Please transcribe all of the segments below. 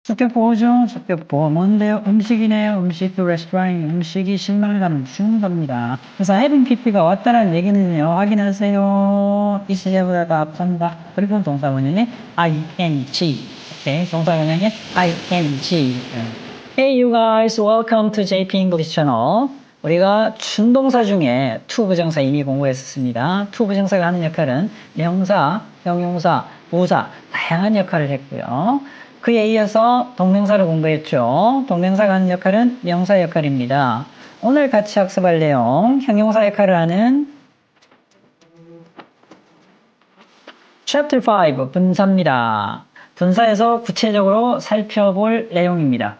숙격보호죠. 숙격보호. 뭔데요? 음식이네요. 음식, 레스토랑 음식이 실망감 주는 겁니다. 그래서 having pp가 왔다라는 얘기는요. 확인하세요. 이시제보다가 앞선다. 그리고 동사 원형이 ing. 오케이. 동사 원형이 ing. Hey you guys, welcome to JP English Channel. 우리가 준동사 중에 to 부정사 이미 공부했었습니다. to 부정사가 하는 역할은 명사, 형용사, 부사 다양한 역할을 했고요. 그에 이어서 동명사를 공부했죠. 동명사가 하는 역할은 명사 역할입니다. 오늘 같이 학습할 내용, 형용사 역할을 하는 Chapter 5 분사입니다. 분사에서 구체적으로 살펴볼 내용입니다.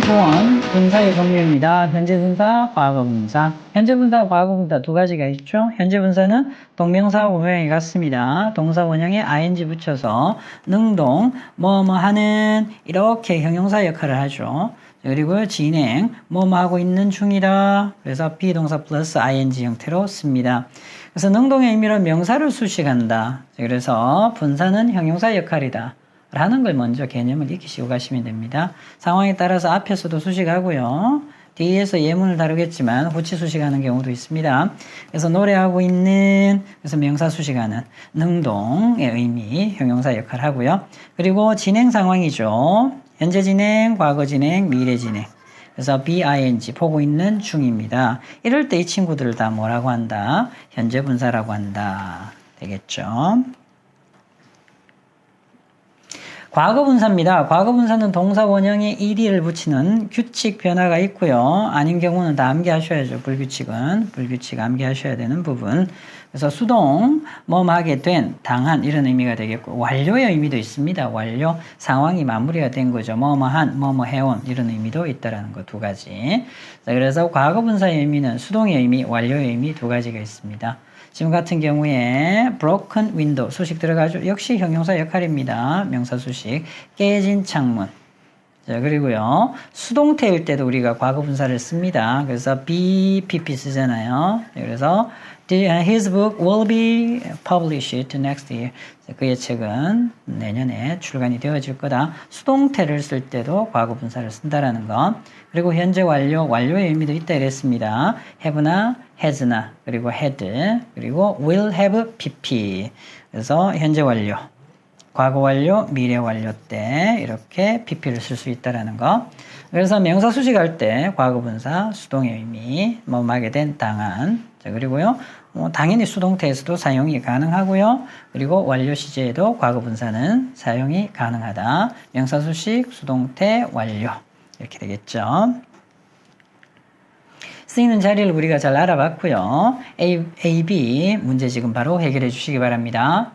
조원 분사의 종류입니다. 현재 분사, 과거 분사. 현재 분사, 과거 분사 두 가지가 있죠. 현재 분사는 동명사 원형이 같습니다. 동사 원형에 ing 붙여서 능동, 뭐뭐 하는 이렇게 형용사 역할을 하죠. 그리고 진행, 뭐뭐 하고 있는 중이다. 그래서 비동사 플러스 ing 형태로 씁니다. 그래서 능동의 의미로 명사를 수식한다. 그래서 분사는 형용사 역할이다. 라는 걸 먼저 개념을 익히시고 가시면 됩니다. 상황에 따라서 앞에서도 수식하고요. 뒤에서 예문을 다루겠지만 후치 수식하는 경우도 있습니다. 그래서 노래하고 있는, 그래서 명사 수식하는 능동의 의미, 형용사 역할을 하고요. 그리고 진행 상황이죠. 현재 진행, 과거 진행, 미래 진행. 그래서 BING, 보고 있는 중입니다. 이럴 때 이 친구들을 다 뭐라고 한다? 현재 분사라고 한다. 되겠죠? 과거 분사입니다. 과거 분사는 동사 원형에 ed를 붙이는 규칙 변화가 있고요. 아닌 경우는 다 암기하셔야죠. 불규칙 암기하셔야 되는 부분. 그래서 수동, 하게 된, 당한 이런 의미가 되겠고 완료의 의미도 있습니다. 완료, 상황이 마무리가 된 거죠. 뭐뭐한, 해온 이런 의미도 있다라는 거 두 가지. 자, 그래서 과거 분사의 의미는 수동의 의미, 완료의 의미 두 가지가 있습니다. 지금 같은 경우에 broken window 수식 들어가죠. 역시 형용사 역할입니다. 명사 수식. 깨진 창문. 자, 그리고요. 수동태일 때도 우리가 과거 분사를 씁니다. 그래서 BPP 쓰잖아요. 그래서 his book will be published next year. 그의 책은 내년에 출간이 되어질 거다. 수동태를 쓸 때도 과거 분사를 쓴다라는 거. 그리고 현재 완료의 의미도 있다 이랬습니다. have나 has나 그리고 had 그리고 will have pp. 그래서 현재 완료, 과거 완료, 미래 완료 때 이렇게 pp를 쓸 수 있다라는 거. 그래서 명사 수식할 때 과거 분사 수동의 의미, 하게 된, 당한. 자, 그리고요. 당연히 수동태에서도 사용이 가능하고요. 그리고 완료 시제에도 과거 분사는 사용이 가능하다. 명사 수식, 수동태, 완료. 이렇게 되겠죠. 쓰이는 자리를 우리가 잘 알아봤고요. A, B 문제 지금 바로 해결해 주시기 바랍니다.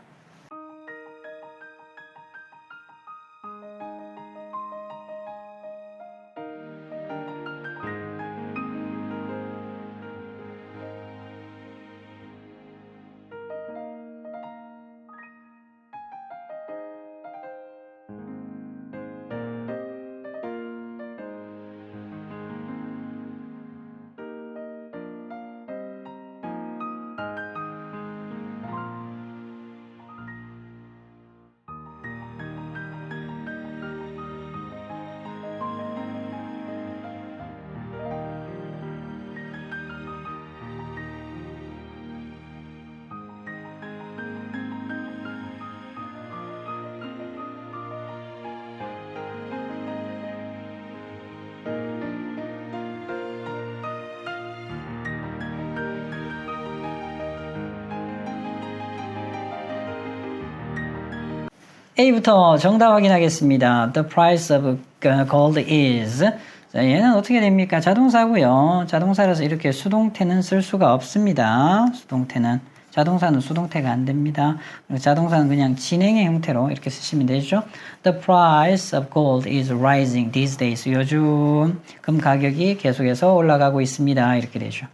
A부터 정답 확인하겠습니다. The price of gold is. 자, 얘는 어떻게 됩니까? 자동사고요. 자동사라서 이렇게 수동태는 쓸 수가 없습니다. 수동태는. 자동사는 수동태가 안 됩니다. 자동사는 그냥 진행의 형태로 이렇게 쓰시면 되죠. The price of gold is rising these days. 요즘 금 가격이 계속해서 올라가고 있습니다. 이렇게 되죠.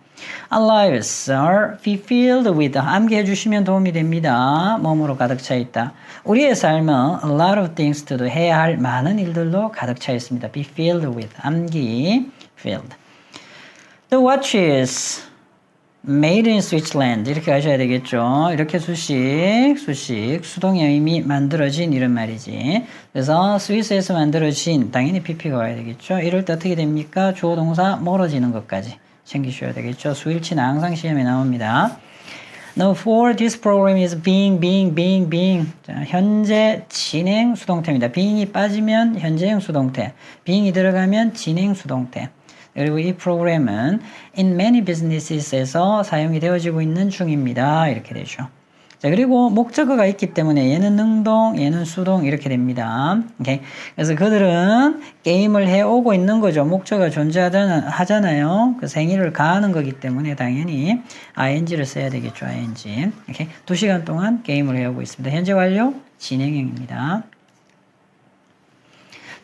Our lives are filled with. 암기해 주시면 도움이 됩니다. 몸으로 가득 차 있다. 우리의 삶은 a lot of things to do. 해야 할 많은 일들로 가득 차 있습니다. Be filled with. 암기. Filled. The watches. made in Switzerland 이렇게 가셔야 되겠죠. 이렇게 수식, 수동의 의미 만들어진 이런 말이지. 그래서 스위스에서 만들어진 당연히 PP가 와야 되겠죠. 이럴 때 어떻게 됩니까? 주어 동사 멀어지는 것까지 챙기셔야 되겠죠. 수일치는 항상 시험에 나옵니다. Number 4, this program is being. 자, 현재 진행 수동태입니다. being이 빠지면 현재형 수동태, being이 들어가면 진행 수동태. 그리고 이 프로그램은 in many businesses에서 사용이 되어지고 있는 중입니다. 이렇게 되죠. 자, 그리고 목적어가 있기 때문에 얘는 능동, 얘는 수동 이렇게 됩니다. 오케이. 그래서 그들은 게임을 해오고 있는 거죠. 목적어가 존재하잖아요. 그 생일을 가하는 거기 때문에 당연히 ing를 써야 되겠죠. ing. 오케이. 2시간 동안 게임을 해오고 있습니다. 현재 완료 진행형입니다.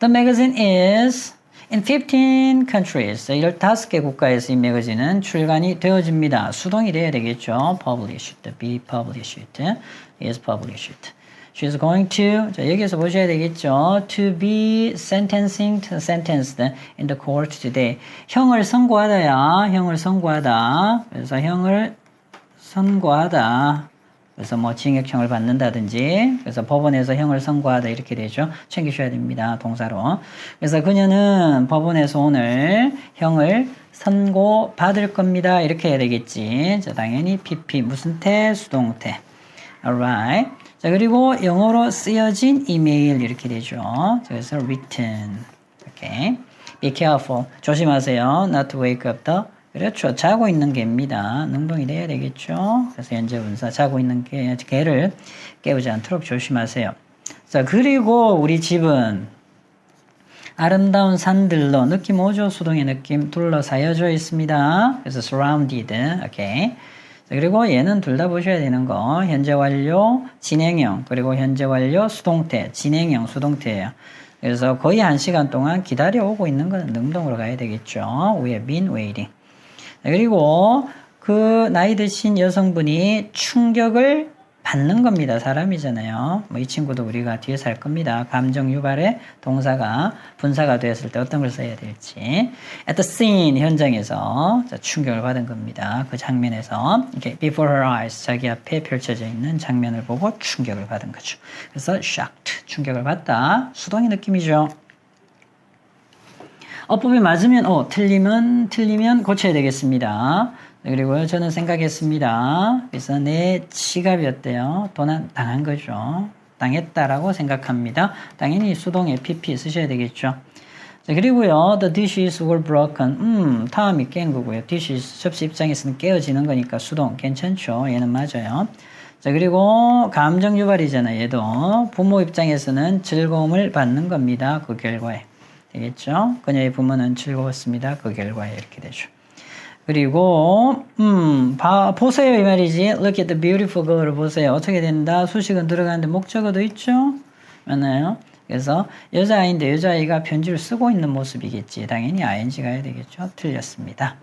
The magazine is in 15 countries. 15개 국가에서 이 매거진은 출간이 되어집니다. 수동이 돼야 되겠죠. published, be published, is published. She is going to, 자, 여기에서 보셔야 되겠죠. To be sentenced in the court today. 형을 선고하다야. 형을 선고하다. 그래서 형을 선고하다. 그래서 뭐 징역형을 받는다든지 그래서 법원에서 형을 선고하다 이렇게 되죠. 챙기셔야 됩니다. 동사로. 그래서 그녀는 법원에서 오늘 형을 선고받을 겁니다. 이렇게 해야 되겠지. 자, 당연히 PP 무슨 태? 수동태. Alright. 자, 그리고 영어로 쓰여진 이메일 이렇게 되죠. 그래서 written. Okay. Be careful. 조심하세요. Not to wake up the 그렇죠. 자고 있는 개입니다. 능동이 돼야 되겠죠. 그래서 현재 분사 자고 있는 개를 깨우지 않도록 조심하세요. 자, 그리고 우리 집은 아름다운 산들로 느낌 오죠? 수동의 느낌 둘러싸여져 있습니다. 그래서 surrounded. 오케이. 자, 그리고 얘는 둘 다 보셔야 되는 거. 현재 완료 진행형 그리고 현재 완료 수동태 진행형 수동태예요. 그래서 거의 1시간 동안 기다려오고 있는 건 능동으로 가야 되겠죠. We have been waiting. 그리고 그 나이 드신 여성분이 충격을 받는 겁니다. 사람이잖아요. 뭐 이 친구도 우리가 뒤에서 할 겁니다. 감정 유발의 동사가 분사가 되었을 때 어떤 걸 써야 될지. At the scene 현장에서 충격을 받은 겁니다. 그 장면에서 이렇게 before her eyes 자기 앞에 펼쳐져 있는 장면을 보고 충격을 받은 거죠. 그래서 shocked 충격을 받다. 수동의 느낌이죠. 어법이 맞으면 틀리면 고쳐야 되겠습니다. 그리고요, 저는 생각했습니다. 그래서 내 지갑이었대요. 도난 당한 거죠. 당했다라고 생각합니다. 당연히 수동의 PP 쓰셔야 되겠죠. 자, 그리고요, the dishes were broken. 다음이 깬 거고요. dishes 접시 입장에서는 깨어지는 거니까 수동 괜찮죠. 얘는 맞아요. 자, 그리고 감정 유발이잖아요. 얘도 부모 입장에서는 즐거움을 받는 겁니다. 그 결과에. 되겠죠? 그녀의 부모는 즐거웠습니다. 그 결과에 이렇게 되죠. 그리고 보세요 이 말이지. Look at the beautiful girl 보세요. 어떻게 된다? 수식은 들어가는데 목적어도 있죠? 맞나요? 그래서 여자아이인데 여자아이가 편지를 쓰고 있는 모습이겠지. 당연히 ing 가야 되겠죠? 틀렸습니다.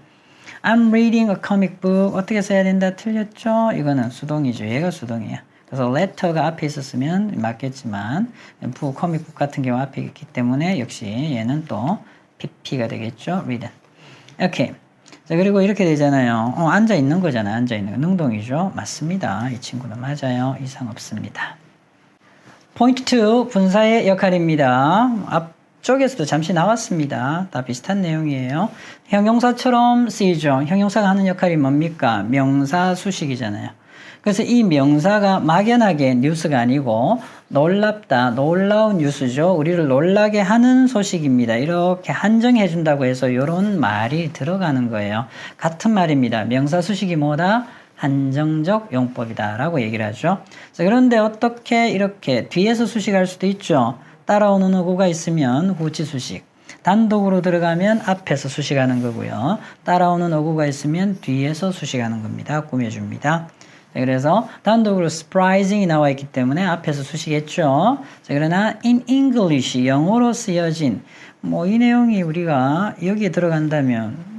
I'm reading a comic book. 어떻게 써야 된다? 틀렸죠? 이거는 수동이죠. 얘가 수동이야. 그래서 letter가 앞에 있었으면 맞겠지만 코믹북 같은 경우 앞에 있기 때문에 역시 얘는 또 PP가 되겠죠. read. 오케이. 자, 그리고 이렇게 되잖아요. 앉아 있는 거잖아요. 앉아 있는 거. 능동이죠. 맞습니다. 이 친구는 맞아요. 이상 없습니다. 포인트 2 분사의 역할입니다. 앞쪽에서도 잠시 나왔습니다. 다 비슷한 내용이에요. 형용사처럼 쓰이죠. 형용사가 하는 역할이 뭡니까? 명사 수식이잖아요. 그래서 이 명사가 막연하게 뉴스가 아니고 놀랍다, 놀라운 뉴스죠. 우리를 놀라게 하는 소식입니다. 이렇게 한정해 준다고 해서 이런 말이 들어가는 거예요. 같은 말입니다. 명사 수식이 뭐다? 한정적 용법이다 라고 얘기를 하죠. 자, 그런데 어떻게 이렇게 뒤에서 수식할 수도 있죠. 따라오는 어구가 있으면 후치 수식. 단독으로 들어가면 앞에서 수식하는 거고요. 따라오는 어구가 있으면 뒤에서 수식하는 겁니다. 꾸며줍니다. 자, 그래서 단독으로 surprising이 나와 있기 때문에 앞에서 수식했죠. 자, 그러나 in English 영어로 쓰여진 이 내용이 우리가 여기에 들어간다면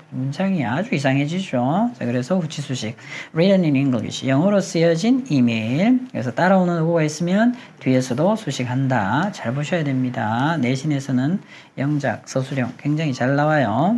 문장이 아주 이상해지죠. 자, 그래서 후치 수식 written in English 영어로 쓰여진 이메일. 그래서 따라오는 어구가 있으면 뒤에서도 수식한다. 잘 보셔야 됩니다. 내신에서는 영작, 서술형 굉장히 잘 나와요.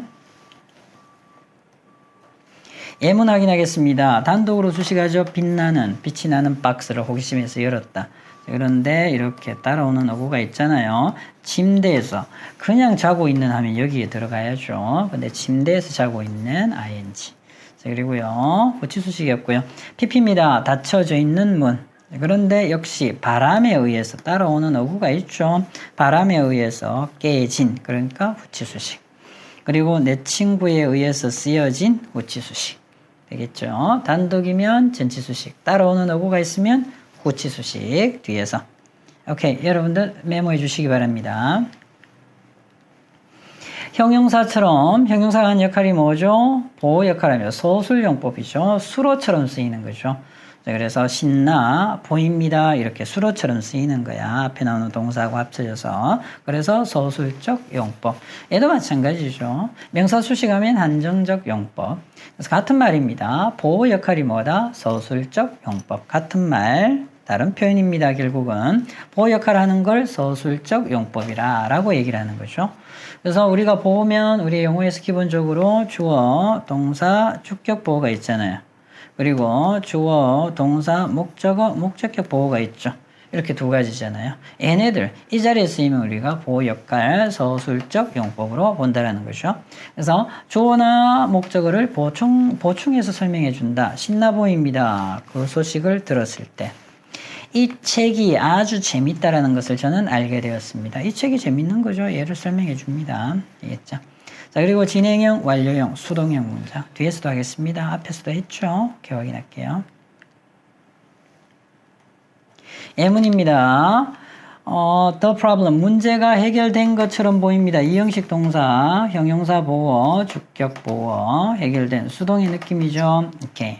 예문 확인하겠습니다. 단독으로 수식하죠. 빛나는, 빛이 나는 박스를 호기심에서 열었다. 그런데 이렇게 따라오는 어구가 있잖아요. 침대에서 그냥 자고 있는 하면 여기에 들어가야죠. 근데 침대에서 자고 있는 ing. 자, 그리고요. 후치수식이었고요. pp입니다. 닫혀져 있는 문. 그런데 역시 바람에 의해서 따라오는 어구가 있죠. 바람에 의해서 깨진, 그러니까 후치수식. 그리고 내 친구에 의해서 쓰여진 후치수식. 되겠죠. 단독이면 전치수식. 따라오는 어구가 있으면 후치수식 뒤에서. 오케이, 여러분들 메모해 주시기 바랍니다. 형용사처럼 형용사가 하는 역할이 뭐죠? 보호 역할이며 소술용법이죠. 수로처럼 쓰이는 거죠. 그래서 신나 보입니다 이렇게 수로처럼 쓰이는 거야. 앞에 나오는 동사하고 합쳐져서. 그래서 소술적 용법. 얘도 마찬가지죠. 명사 수식하면 한정적 용법. 그래서 같은 말입니다. 보호 역할이 뭐다? 소술적 용법. 같은 말 다른 표현입니다. 결국은 보호 역할을 하는 걸 소술적 용법이라 라고 얘기를 하는 거죠. 그래서 우리가 보면 우리 영어에서 기본적으로 주어, 동사, 주격 보호가 있잖아요. 그리고 주어, 동사, 목적어, 목적격 보호가 있죠. 이렇게 두 가지잖아요. 얘네들 이 자리에 쓰이면 우리가 보호 역할 서술적 용법으로 본다라는 거죠. 그래서 주어나 목적어를 보충해서 설명해 준다. 신나 보입니다. 그 소식을 들었을 때. 이 책이 아주 재밌다라는 것을 저는 알게 되었습니다. 이 책이 재밌는 거죠. 얘를 설명해 줍니다. 알겠죠? 자, 그리고 진행형, 완료형, 수동형 문장. 뒤에서도 하겠습니다. 앞에서도 했죠? 이렇게 확인할게요. 예문입니다. The problem, 문제가 해결된 것처럼 보입니다. 이형식 동사, 형용사 보어, 주격 보어, 해결된 수동의 느낌이죠. 오케이.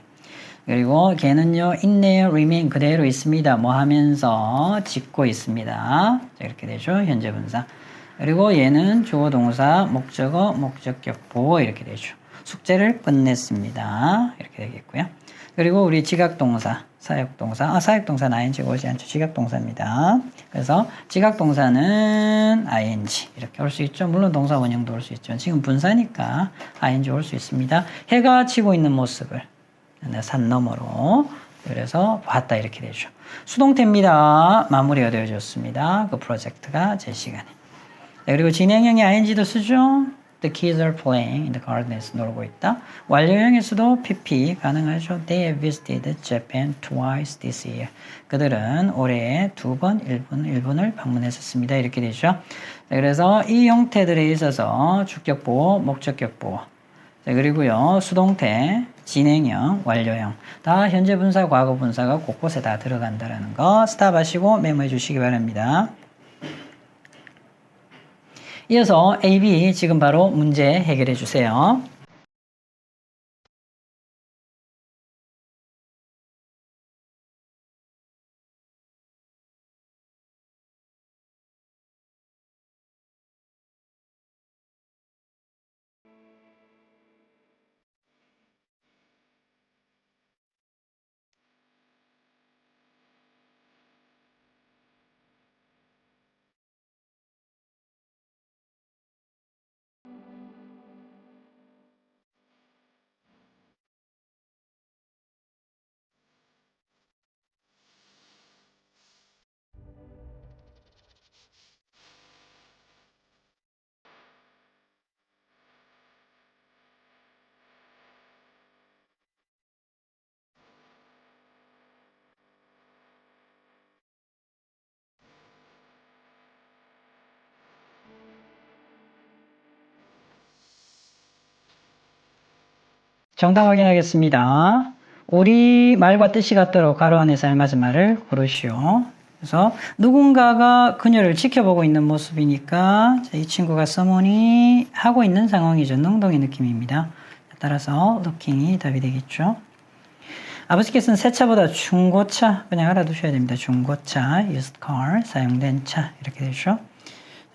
그리고 걔는요, 있네요, remain 그대로 있습니다. 뭐 하면서 짓고 있습니다. 자, 이렇게 되죠. 현재 분사. 그리고 얘는 주어 동사, 목적어, 목적격 보어 이렇게 되죠. 숙제를 끝냈습니다. 이렇게 되겠고요. 그리고 우리 지각동사, 사역동사, 사역동사는 ing가 오지 않죠. 지각동사입니다. 그래서 지각동사는 ing 이렇게 올 수 있죠. 물론 동사 원형도 올 수 있죠. 지금 분사니까 ing 올 수 있습니다. 해가 지고 있는 모습을 산 너머로 그래서 봤다 이렇게 되죠. 수동태입니다. 마무리가 되어졌습니다. 그 프로젝트가 제 시간에. 네, 그리고 진행형의 ing도 쓰죠. The kids are playing in the gardens. 놀고 있다. 완료형에서도 pp 가능하죠. They have visited Japan twice this year. 그들은 올해 2번 일본을 방문했었습니다. 이렇게 되죠. 네, 그래서 이 형태들에 있어서 주격보호, 목적격보호. 네, 그리고요. 수동태, 진행형, 완료형. 다 현재 분사, 과거 분사가 곳곳에 다 들어간다는 거 스탑하시고 메모해 주시기 바랍니다. 이어서 A, B 지금 바로 문제 해결해 주세요. 정답 확인하겠습니다. 우리 말과 뜻이 같도록 가로 안에서 알맞은 말을 고르시오. 그래서 누군가가 그녀를 지켜보고 있는 모습이니까 이 친구가 someone이 하고 있는 상황이죠. 능동의 느낌입니다. 따라서 looking이 답이 되겠죠. 아버지께서는 새 차보다 중고차 그냥 알아두셔야 됩니다. 중고차, used car, 사용된 차 이렇게 되죠.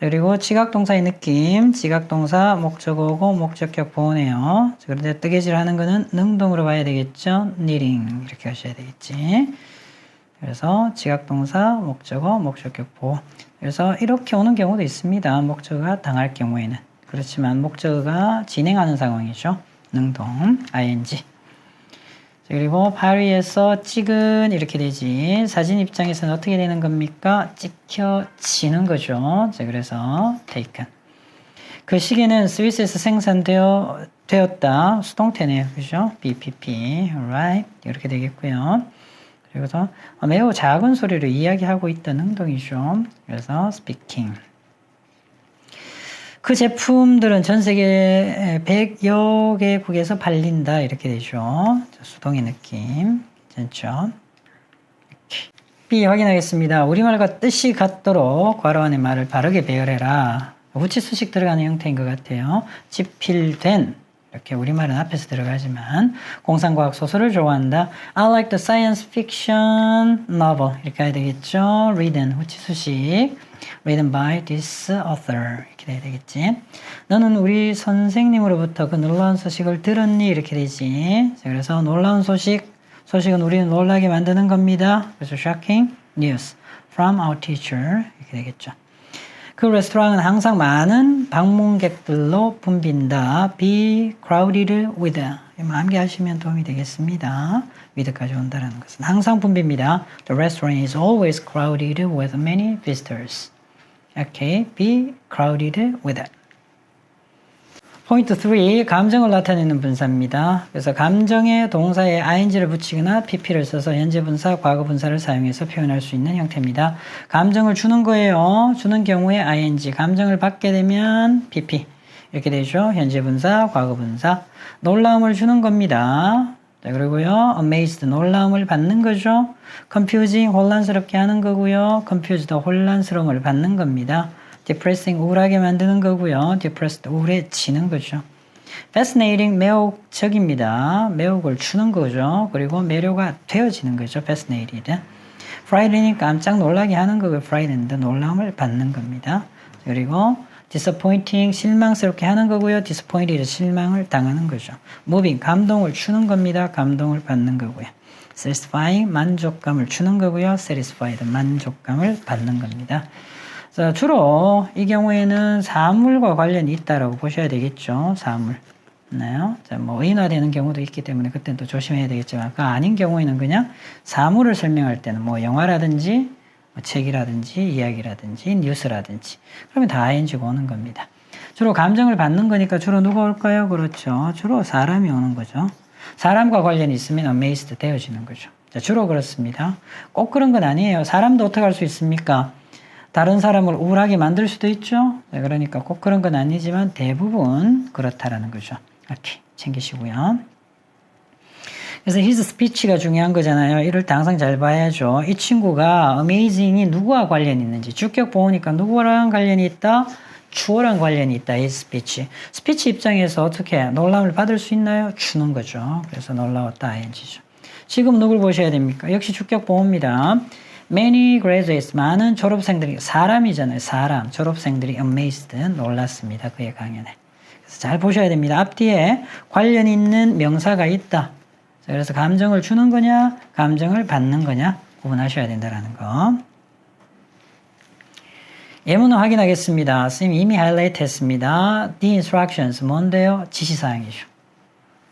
그리고 지각동사의 느낌, 지각동사 목적어고 목적격 보호네요. 그런데 뜨개질 하는 거는 능동으로 봐야 되겠죠. knitting 이렇게 하셔야 되겠지. 그래서 지각동사 목적어 목적격 보호. 그래서 이렇게 오는 경우도 있습니다. 목적어가 당할 경우에는. 그렇지만 목적어가 진행하는 상황이죠. 능동, ing. 그리고 파리에서 찍은 이렇게 되지. 사진 입장에서는 어떻게 되는 겁니까? 찍혀지는 거죠. 자, 그래서 taken. 그 시계는 스위스에서 생산되었다. 수동태네요. 그죠? BPP. alright. 이렇게 되겠고요. 그리고서 매우 작은 소리로 이야기하고 있다는 행동이죠. 그래서 speaking. 그 제품들은 전 세계 100여 개국에서 팔린다. 이렇게 되죠. 수동의 느낌. 괜찮죠? 이렇게. B 확인하겠습니다. 우리말과 뜻이 같도록 괄호 안의 말을 바르게 배열해라. 후치 수식 들어가는 형태인 것 같아요. 집필된. 이렇게 우리말은 앞에서 들어가지만 공상과학 소설을 좋아한다. I like the science fiction novel. 이렇게 해야 되겠죠. written, 후치 수식. written by this author. 이렇게 돼야 되겠지. 너는 우리 선생님으로부터 그 놀라운 소식을 들었니? 이렇게 되지. 자, 그래서 놀라운 소식은 우리를 놀라게 만드는 겁니다. 그래서 shocking news from our teacher. 이렇게 되겠죠. 그 레스토랑은 항상 많은 방문객들로 붐빈다. Be crowded with. 암기하시면 도움이 되겠습니다. with까지 온다라는 것은 항상 붐빕니다. The restaurant is always crowded with many visitors. Okay, be crowded with. 포인트 3, 감정을 나타내는 분사입니다. 그래서 감정의 동사에 ing를 붙이거나 pp를 써서 현재 분사, 과거 분사를 사용해서 표현할 수 있는 형태입니다. 감정을 주는 거예요. 주는 경우에 ing, 감정을 받게 되면 pp. 이렇게 되죠. 현재 분사, 과거 분사. 놀라움을 주는 겁니다. 자, 그리고요, amazed, 놀라움을 받는 거죠. confusing, 혼란스럽게 하는 거고요. confused, 혼란스러움을 받는 겁니다. depressing, 우울하게 만드는 거고요. depressed, 우울해지는 거죠. fascinating, 매혹적입니다. 매혹을 주는 거죠. 그리고 매료가 되어지는 거죠. fascinated. frightening, 깜짝 놀라게 하는 거고요. frightened, 놀라움을 받는 겁니다. 그리고 disappointing, 실망스럽게 하는 거고요. disappointed, 실망을 당하는 거죠. moving, 감동을 주는 겁니다. 감동을 받는 거고요. satisfying, 만족감을 주는 거고요. satisfied, 만족감을 받는 겁니다. 자, 주로 이 경우에는 사물과 관련이 있다라고 보셔야 되겠죠. 사물. 나요? 자, 뭐 의인화되는 경우도 있기 때문에 그때는 또 조심해야 되겠지만 그 아닌 경우에는 그냥 사물을 설명할 때는 뭐 영화라든지 뭐 책이라든지 이야기라든지 뉴스라든지 그러면 다 ing가 오는 겁니다. 주로 감정을 받는 거니까 주로 누가 올까요? 그렇죠. 주로 사람이 오는 거죠. 사람과 관련이 있으면 amazed 되어지는 거죠. 자, 주로 그렇습니다. 꼭 그런 건 아니에요. 사람도 어떻게 할 수 있습니까? 다른 사람을 우울하게 만들 수도 있죠. 네, 그러니까 꼭 그런 건 아니지만 대부분 그렇다라는 거죠. 이렇게 챙기시고요. 그래서 his speech가 중요한 거잖아요. 이럴 때 항상 잘 봐야죠. 이 친구가 amazing이 누구와 관련이 있는지 주격 보니까 누구랑 관련이 있다? 주어랑 관련이 있다. his speech. 스피치 입장에서 어떻게 놀라움을 받을 수 있나요? 주는 거죠. 그래서 놀라웠다. ing죠. 지금 누굴 보셔야 됩니까? 역시 주격 보호입니다. Many graduates, 많은 졸업생들이, 사람이잖아요. 사람, 졸업생들이 amazed, 놀랐습니다. 그의 강연에. 그래서 잘 보셔야 됩니다. 앞뒤에 관련 있는 명사가 있다. 그래서 감정을 주는 거냐, 감정을 받는 거냐 구분하셔야 된다는 거. 예문을 확인하겠습니다. 선생님이 이미 하이라이트 했습니다. The instructions, 뭔데요? 지시사항이죠.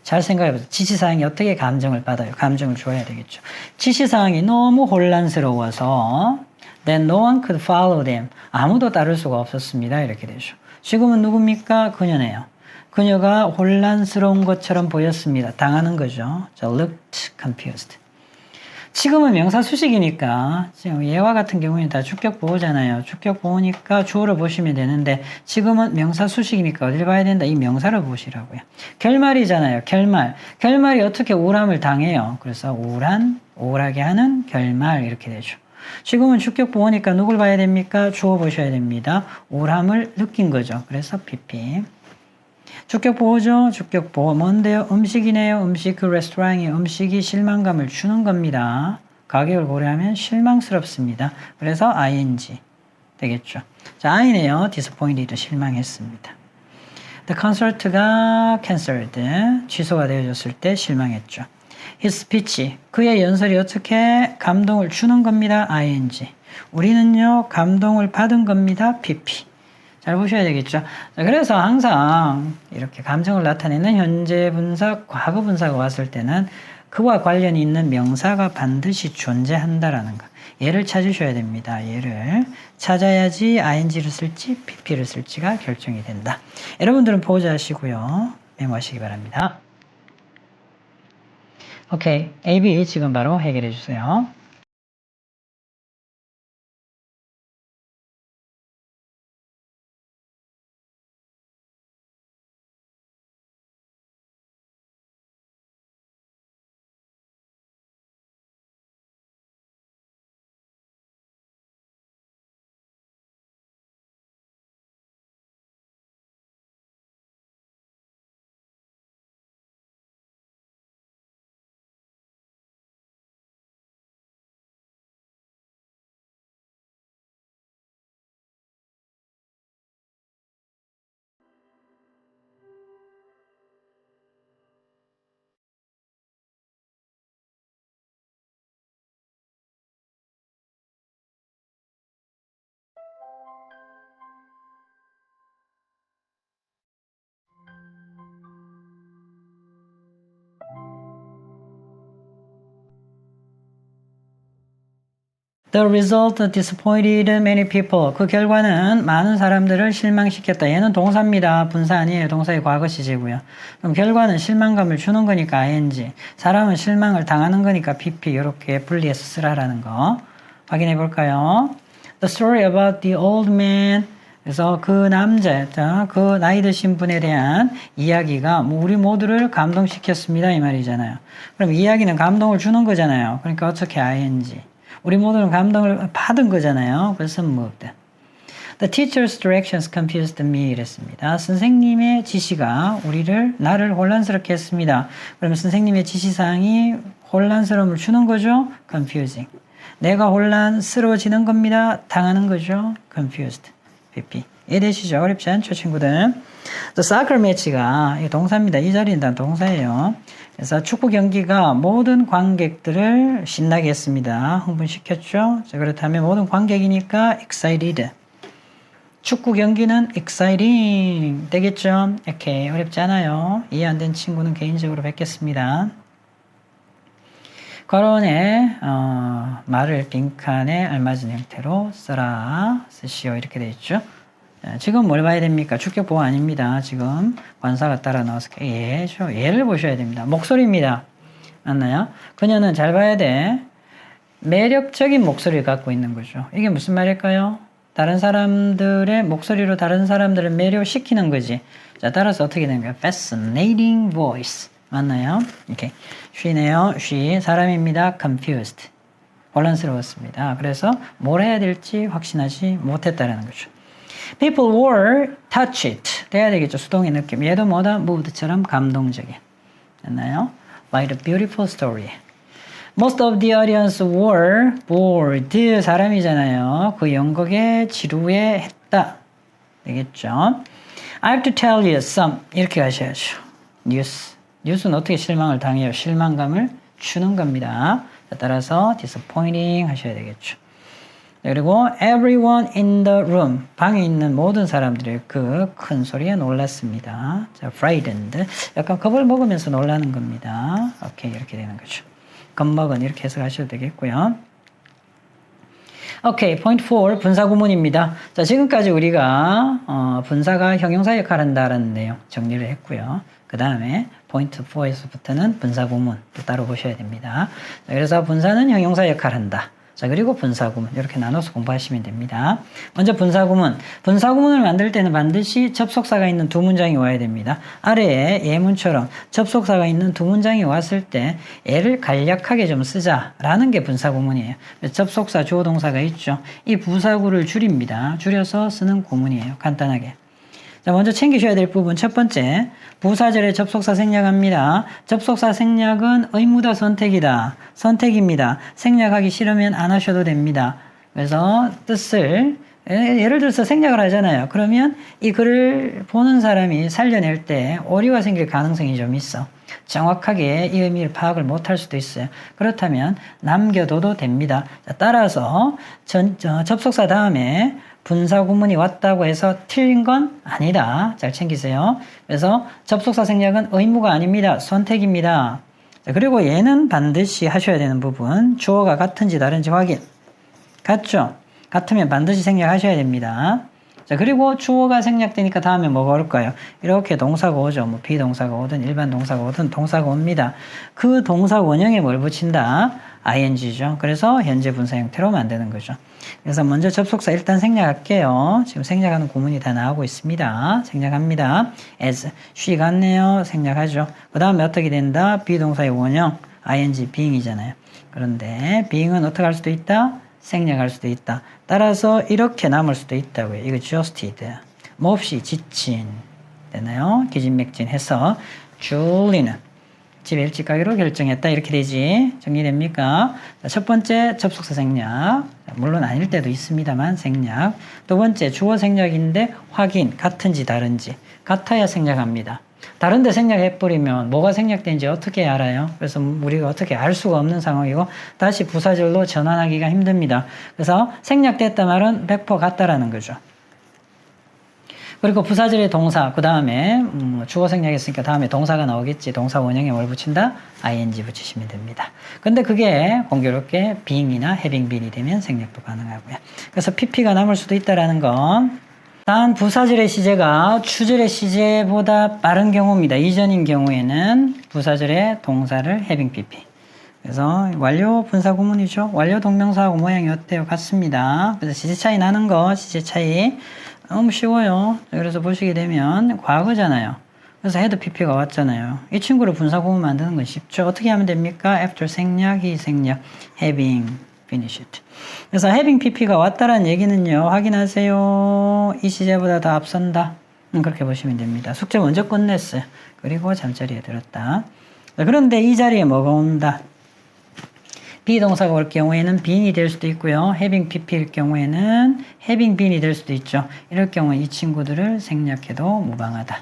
잘 생각해보세요. 지시사항이 어떻게 감정을 받아요? 감정을 줘야 되겠죠. 지시사항이 너무 혼란스러워서 then no one could follow them. 아무도 따를 수가 없었습니다. 이렇게 되죠. 지금은 누굽니까? 그녀네요. 그녀가 혼란스러운 것처럼 보였습니다. 당하는 거죠. So looked confused. 지금은 명사 수식이니까 지금 얘와 같은 경우에는 다 주격 보호잖아요. 주격 보호니까 주어를 보시면 되는데 지금은 명사 수식이니까 어딜 봐야 된다? 이 명사를 보시라고요. 결말이잖아요. 결말. 결말이 어떻게 우울함을 당해요. 그래서 우울하게 하는 결말 이렇게 되죠. 지금은 주격 보호니까 누굴 봐야 됩니까? 주어 보셔야 됩니다. 우울함을 느낀 거죠. 그래서 PP. 주격 보호죠. 주격 보호 뭔데요? 음식이네요. 음식. 그 레스토랑이 음식이 실망감을 주는 겁니다. 가격을 고려하면 실망스럽습니다. 그래서 ing 되겠죠. 자, I네요. disappointed, 실망했습니다. The concert가 cancelled, 취소가 되어졌을 때 실망했죠. His speech, 그의 연설이 어떻게 감동을 주는 겁니다. ing. 우리는요, 감동을 받은 겁니다. pp. 잘 보셔야 되겠죠. 자, 그래서 항상 이렇게 감정을 나타내는 현재 분사, 과거 분사가 왔을 때는 그와 관련이 있는 명사가 반드시 존재한다라는 거. 얘를 찾으셔야 됩니다. 얘를 찾아야지 ing를 쓸지 pp를 쓸지가 결정이 된다. 여러분들은 보호자시고요. 메모하시기 바랍니다. 오케이. A, B 지금 바로 해결해 주세요. The result disappointed many people. 그 결과는 많은 사람들을 실망시켰다. 얘는 동사입니다. 분사 아니에요. 동사의 과거 시제고요. 그럼 결과는 실망감을 주는 거니까 ing. 사람은 실망을 당하는 거니까 pp. 이렇게 분리해서 쓰라라는 거. 확인해 볼까요? The story about the old man. 그래서 그 남자, 그 나이 드신 분에 대한 이야기가 우리 모두를 감동시켰습니다. 이 말이잖아요. 그럼 이야기는 감동을 주는 거잖아요. 그러니까 어떻게 ing. 우리 모두는 감동을 받은 거잖아요. 그래서 moved. The teacher's directions confused me 이랬습니다. 선생님의 지시가 나를 혼란스럽게 했습니다. 그러면 선생님의 지시사항이 혼란스러움을 주는 거죠. confusing. 내가 혼란스러워지는 겁니다. 당하는 거죠. confused. pp. 이해되시죠? 어렵지 않죠, 친구들? The soccer match가 동사입니다. 이 자리는 동사예요. 그래서 축구 경기가 모든 관객들을 신나게 했습니다. 흥분시켰죠? 자, 그렇다면 모든 관객이니까 excited. 축구 경기는 exciting 되겠죠? 오케이. 어렵지 않아요. 이해 안 된 친구는 개인적으로 뵙겠습니다. 괄호원에 말을 빈칸에 알맞은 형태로 쓰시오 이렇게 되어 있죠. 지금 뭘 봐야 됩니까? 주격보호 아닙니다. 지금 관사가 따라 나와서 얘를 보셔야 됩니다. 목소리입니다. 맞나요? 그녀는 잘 봐야 돼. 매력적인 목소리를 갖고 있는 거죠. 이게 무슨 말일까요? 다른 사람들의 목소리로 다른 사람들을 매료시키는 거지. 자, 따라서 어떻게 되는 거예요? Fascinating voice. 맞나요? 이렇게. she네요. she. 사람입니다. confused. 혼란스러웠습니다. 그래서 뭘 해야 될지 확신하지 못했다라는 거죠. People were touched. 돼야 되겠죠. 수동의 느낌. 얘도 뭐다? moved처럼 감동적인. 됐나요? By the beautiful story. Most of the audience were bored. 사람이잖아요. 그 연극에 지루해했다. 되겠죠? I have to tell you some. 이렇게 가셔야죠. 뉴스. 뉴스는 어떻게 실망을 당해요? 실망감을 주는 겁니다. 따라서 disappointing 하셔야 되겠죠. 그리고 everyone in the room. 방에 있는 모든 사람들이 그 큰 소리에 놀랐습니다. 자, frightened. 약간 겁을 먹으면서 놀라는 겁니다. 오케이, 이렇게 되는 거죠. 겁먹은 이렇게 해석하셔도 되겠고요. 오케이, 포인트 4 분사 구문입니다. 자, 지금까지 우리가 분사가 형용사 역할을 한다라는 내용 정리를 했고요. 그 다음에 포인트 4에서부터는 분사 구문 또 따로 보셔야 됩니다. 자, 그래서 분사는 형용사 역할을 한다. 자, 그리고 분사 구문 이렇게 나눠서 공부하시면 됩니다. 먼저 분사 구문. 분사 구문을 만들 때는 반드시 접속사가 있는 두 문장이 와야 됩니다. 아래에 예문처럼 접속사가 있는 두 문장이 왔을 때 얘를 간략하게 좀 쓰자라는 게 분사 구문이에요. 접속사 주어 동사가 있죠. 이 부사구를 줄입니다. 줄여서 쓰는 구문이에요. 간단하게. 자, 먼저 챙기셔야 될 부분 첫 번째, 부사절에 접속사 생략합니다. 접속사 생략은 의무다 선택이다. 선택입니다. 생략하기 싫으면 안 하셔도 됩니다. 그래서 뜻을 예를 들어서 생략을 하잖아요. 그러면 이 글을 보는 사람이 살려낼 때 오류가 생길 가능성이 좀 있어. 정확하게 이 의미를 파악을 못할 수도 있어요. 그렇다면 남겨둬도 됩니다. 자, 따라서 접속사 다음에 분사 구문이 왔다고 해서 틀린 건 아니다. 잘 챙기세요. 그래서 접속사 생략은 의무가 아닙니다. 선택입니다. 자, 그리고 얘는 반드시 하셔야 되는 부분. 주어가 같은지 다른지 확인. 같죠? 같으면 반드시 생략하셔야 됩니다. 자, 그리고 주어가 생략되니까 다음에 뭐가 올까요? 이렇게 동사가 오죠. 뭐 비동사가 오든 일반 동사가 오든 동사가 옵니다. 그 동사 원형에 뭘 붙인다? ing죠. 그래서 현재 분사 형태로 만드는 거죠. 그래서 먼저 접속사 일단 생략할게요. 지금 생략하는 구문이 다 나오고 있습니다. 생략합니다. as, she 같네요. 생략하죠. 그 다음에 어떻게 된다? 비동사의 원형, ing, being이잖아요. 그런데 being은 어떻게 할 수도 있다? 생략할 수도 있다. 따라서 이렇게 남을 수도 있다고요. 이거 justed. 몹시 지친. 되나요? 기진맥진해서 줄리는 집에 일찍 가기로 결정했다. 이렇게 되지. 정리됩니까? 자, 첫 번째 접속사 생략. 물론 아닐 때도 있습니다만 생략. 두 번째 주어 생략인데 확인. 같은지 다른지. 같아야 생략합니다. 다른데 생략해버리면 뭐가 생략된지 어떻게 알아요? 그래서 우리가 어떻게 알 수가 없는 상황이고 다시 부사절로 전환하기가 힘듭니다. 그래서 생략됐다 말은 100% 같다라는 거죠. 그리고 부사절의 동사, 그 다음에 주어 생략했으니까 다음에 동사가 나오겠지. 동사 원형에 뭘 붙인다? ing 붙이시면 됩니다. 근데 그게 공교롭게 being이나 having been이 되면 생략도 가능하고요. 그래서 pp가 남을 수도 있다라는 건 단 부사절의 시제가 추절의 시제보다 빠른 경우입니다. 이전인 경우에는 부사절의 동사를 having pp. 그래서 완료 분사 구문이죠. 완료 동명사하고 모양이 어때요? 같습니다. 그래서 시제 차이 나는 거, 시제 차이 너무 쉬워요. 그래서 보시게 되면 과거잖아요. 그래서 had pp가 왔잖아요. 이 친구를 분사 구문 만드는 건 쉽죠. 어떻게 하면 됩니까? after 생략, 이 생략, having finished. 그래서 having pp가 왔다라는 얘기는요. 확인하세요. 이 시제보다 더 앞선다. 그렇게 보시면 됩니다. 숙제 먼저 끝냈어요. 그리고 잠자리에 들었다. 그런데 이 자리에 뭐가 온다? 비동사가 올 경우에는 being이 될 수도 있고요. having pp일 경우에는 having been이 될 수도 있죠. 이럴 경우 이 친구들을 생략해도 무방하다.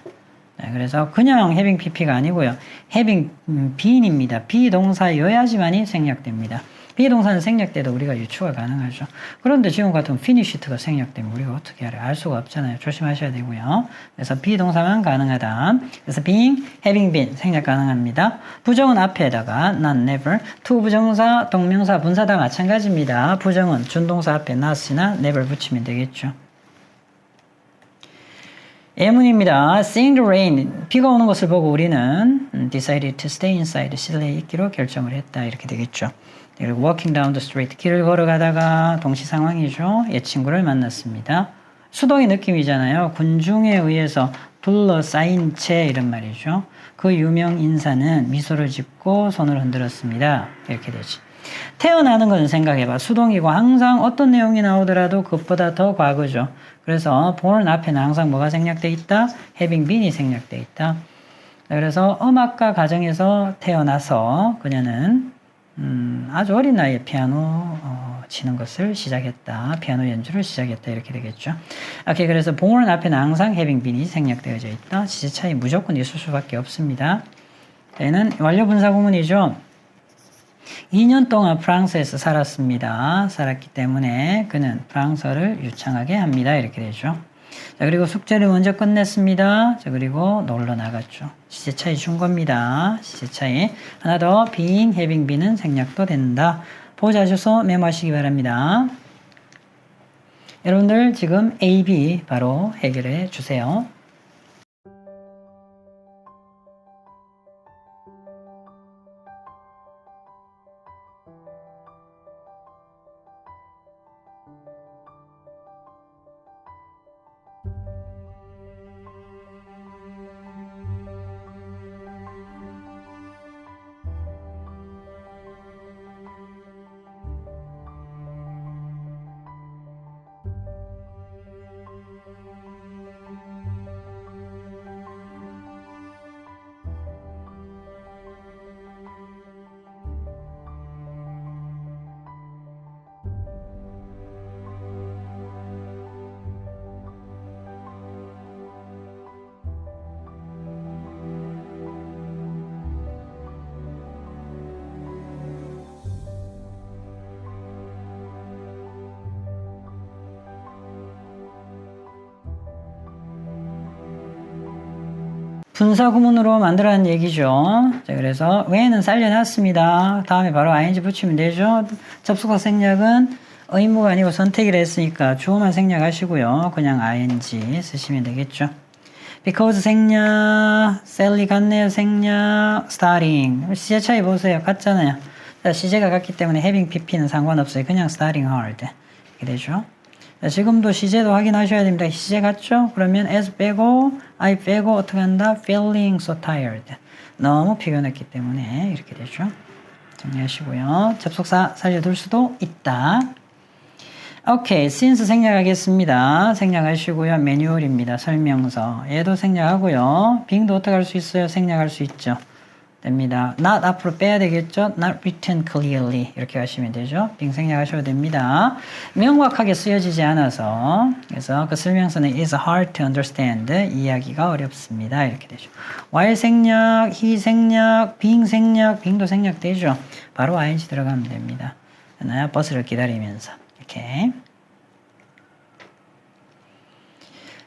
네, 그래서 그냥 having pp가 아니고요. having been입니다. 비동사여야지만이 생략됩니다. 비동사는 생략돼도 우리가 유추가 가능하죠. 그런데 지금 같은 finished가 생략되면 우리가 어떻게 알아요? 알 수가 없잖아요. 조심하셔야 되고요. 그래서 비동사만 가능하다. 그래서 being, having been 생략 가능합니다. 부정은 앞에다가 not, never. to 부정사, 동명사, 분사 다 마찬가지입니다. 부정은 준동사 앞에 not이나 never 붙이면 되겠죠. 예문입니다. Seeing the rain, 비가 오는 것을 보고 우리는 decided to stay inside, 실내에 있기로 결정을 했다. 이렇게 되겠죠. 그리고 walking down the street, 길을 걸어가다가 동시 상황이죠. 옛 친구를 만났습니다. 수동의 느낌이잖아요. 군중에 의해서 둘러싸인 채 이런 말이죠. 그 유명 인사는 미소를 짓고 손을 흔들었습니다. 이렇게 되지. 태어나는 건 생각해봐. 수동이고 항상 어떤 내용이 나오더라도 그것보다 더 과거죠. 그래서 born 앞에는 항상 뭐가 생략돼 있다? having been이 생략돼 있다. 그래서 음악가 가정에서 태어나서 그녀는 아주 어린 나이에 피아노 치는 것을 시작했다. 피아노 연주를 시작했다. 이렇게 되겠죠. 오케이, 그래서 born 앞에는 항상 having been이 생략되어져 있다. 시제 차이 무조건 있을 수밖에 없습니다. 얘는 완료 분사 구문이죠. 2년 동안 프랑스에서 살았습니다. 살았기 때문에 그는 프랑스어를 유창하게 합니다. 이렇게 되죠. 자, 그리고 숙제를 먼저 끝냈습니다. 자, 그리고 놀러 나갔죠. 시제 차이 준 겁니다. 시제 차이. 하나 더, being, having been은 생략도 된다. 보자셔서 메모하시기 바랍니다. 여러분들 지금 A, B 바로 해결해 주세요. 분사 구문으로 만들어낸 얘기죠. 자, 그래서 when은 살려놨습니다. 다음에 바로 ing 붙이면 되죠. 접속사 생략은 의무가 아니고 선택이라 했으니까 주어만 생략하시고요. 그냥 ing 쓰시면 되겠죠. because 생략, Sally 같네요. 생략, starting. 시제 차이 보세요. 같잖아요. 자, 시제가 같기 때문에 having pp는 상관없어요. 그냥 starting hard. 이렇게 되죠. 자, 지금도 시제도 확인하셔야 됩니다. 시제 같죠? 그러면 as 빼고 I 빼고 어떻게 한다? feeling so tired. 너무 피곤했기 때문에 이렇게 되죠. 정리하시고요. 접속사 살려둘 수도 있다. 오케이, since 생략하겠습니다. 생략하시고요. 매뉴얼입니다. 설명서. 얘도 생략하고요. being도 어떻게 할 수 있어요? 생략할 수 있죠. 됩니다. not 앞으로 빼야 되겠죠. not written clearly 이렇게 하시면 되죠. being 생략하셔도 됩니다. 명확하게 쓰여지지 않아서 그래서 그 설명서는 is hard to understand 이해하기가 어렵습니다. 이렇게 되죠. while 생략, he 생략, being 생략, being도 생략되죠. 바로 ing 들어가면 됩니다. 나야 버스를 기다리면서 이렇게.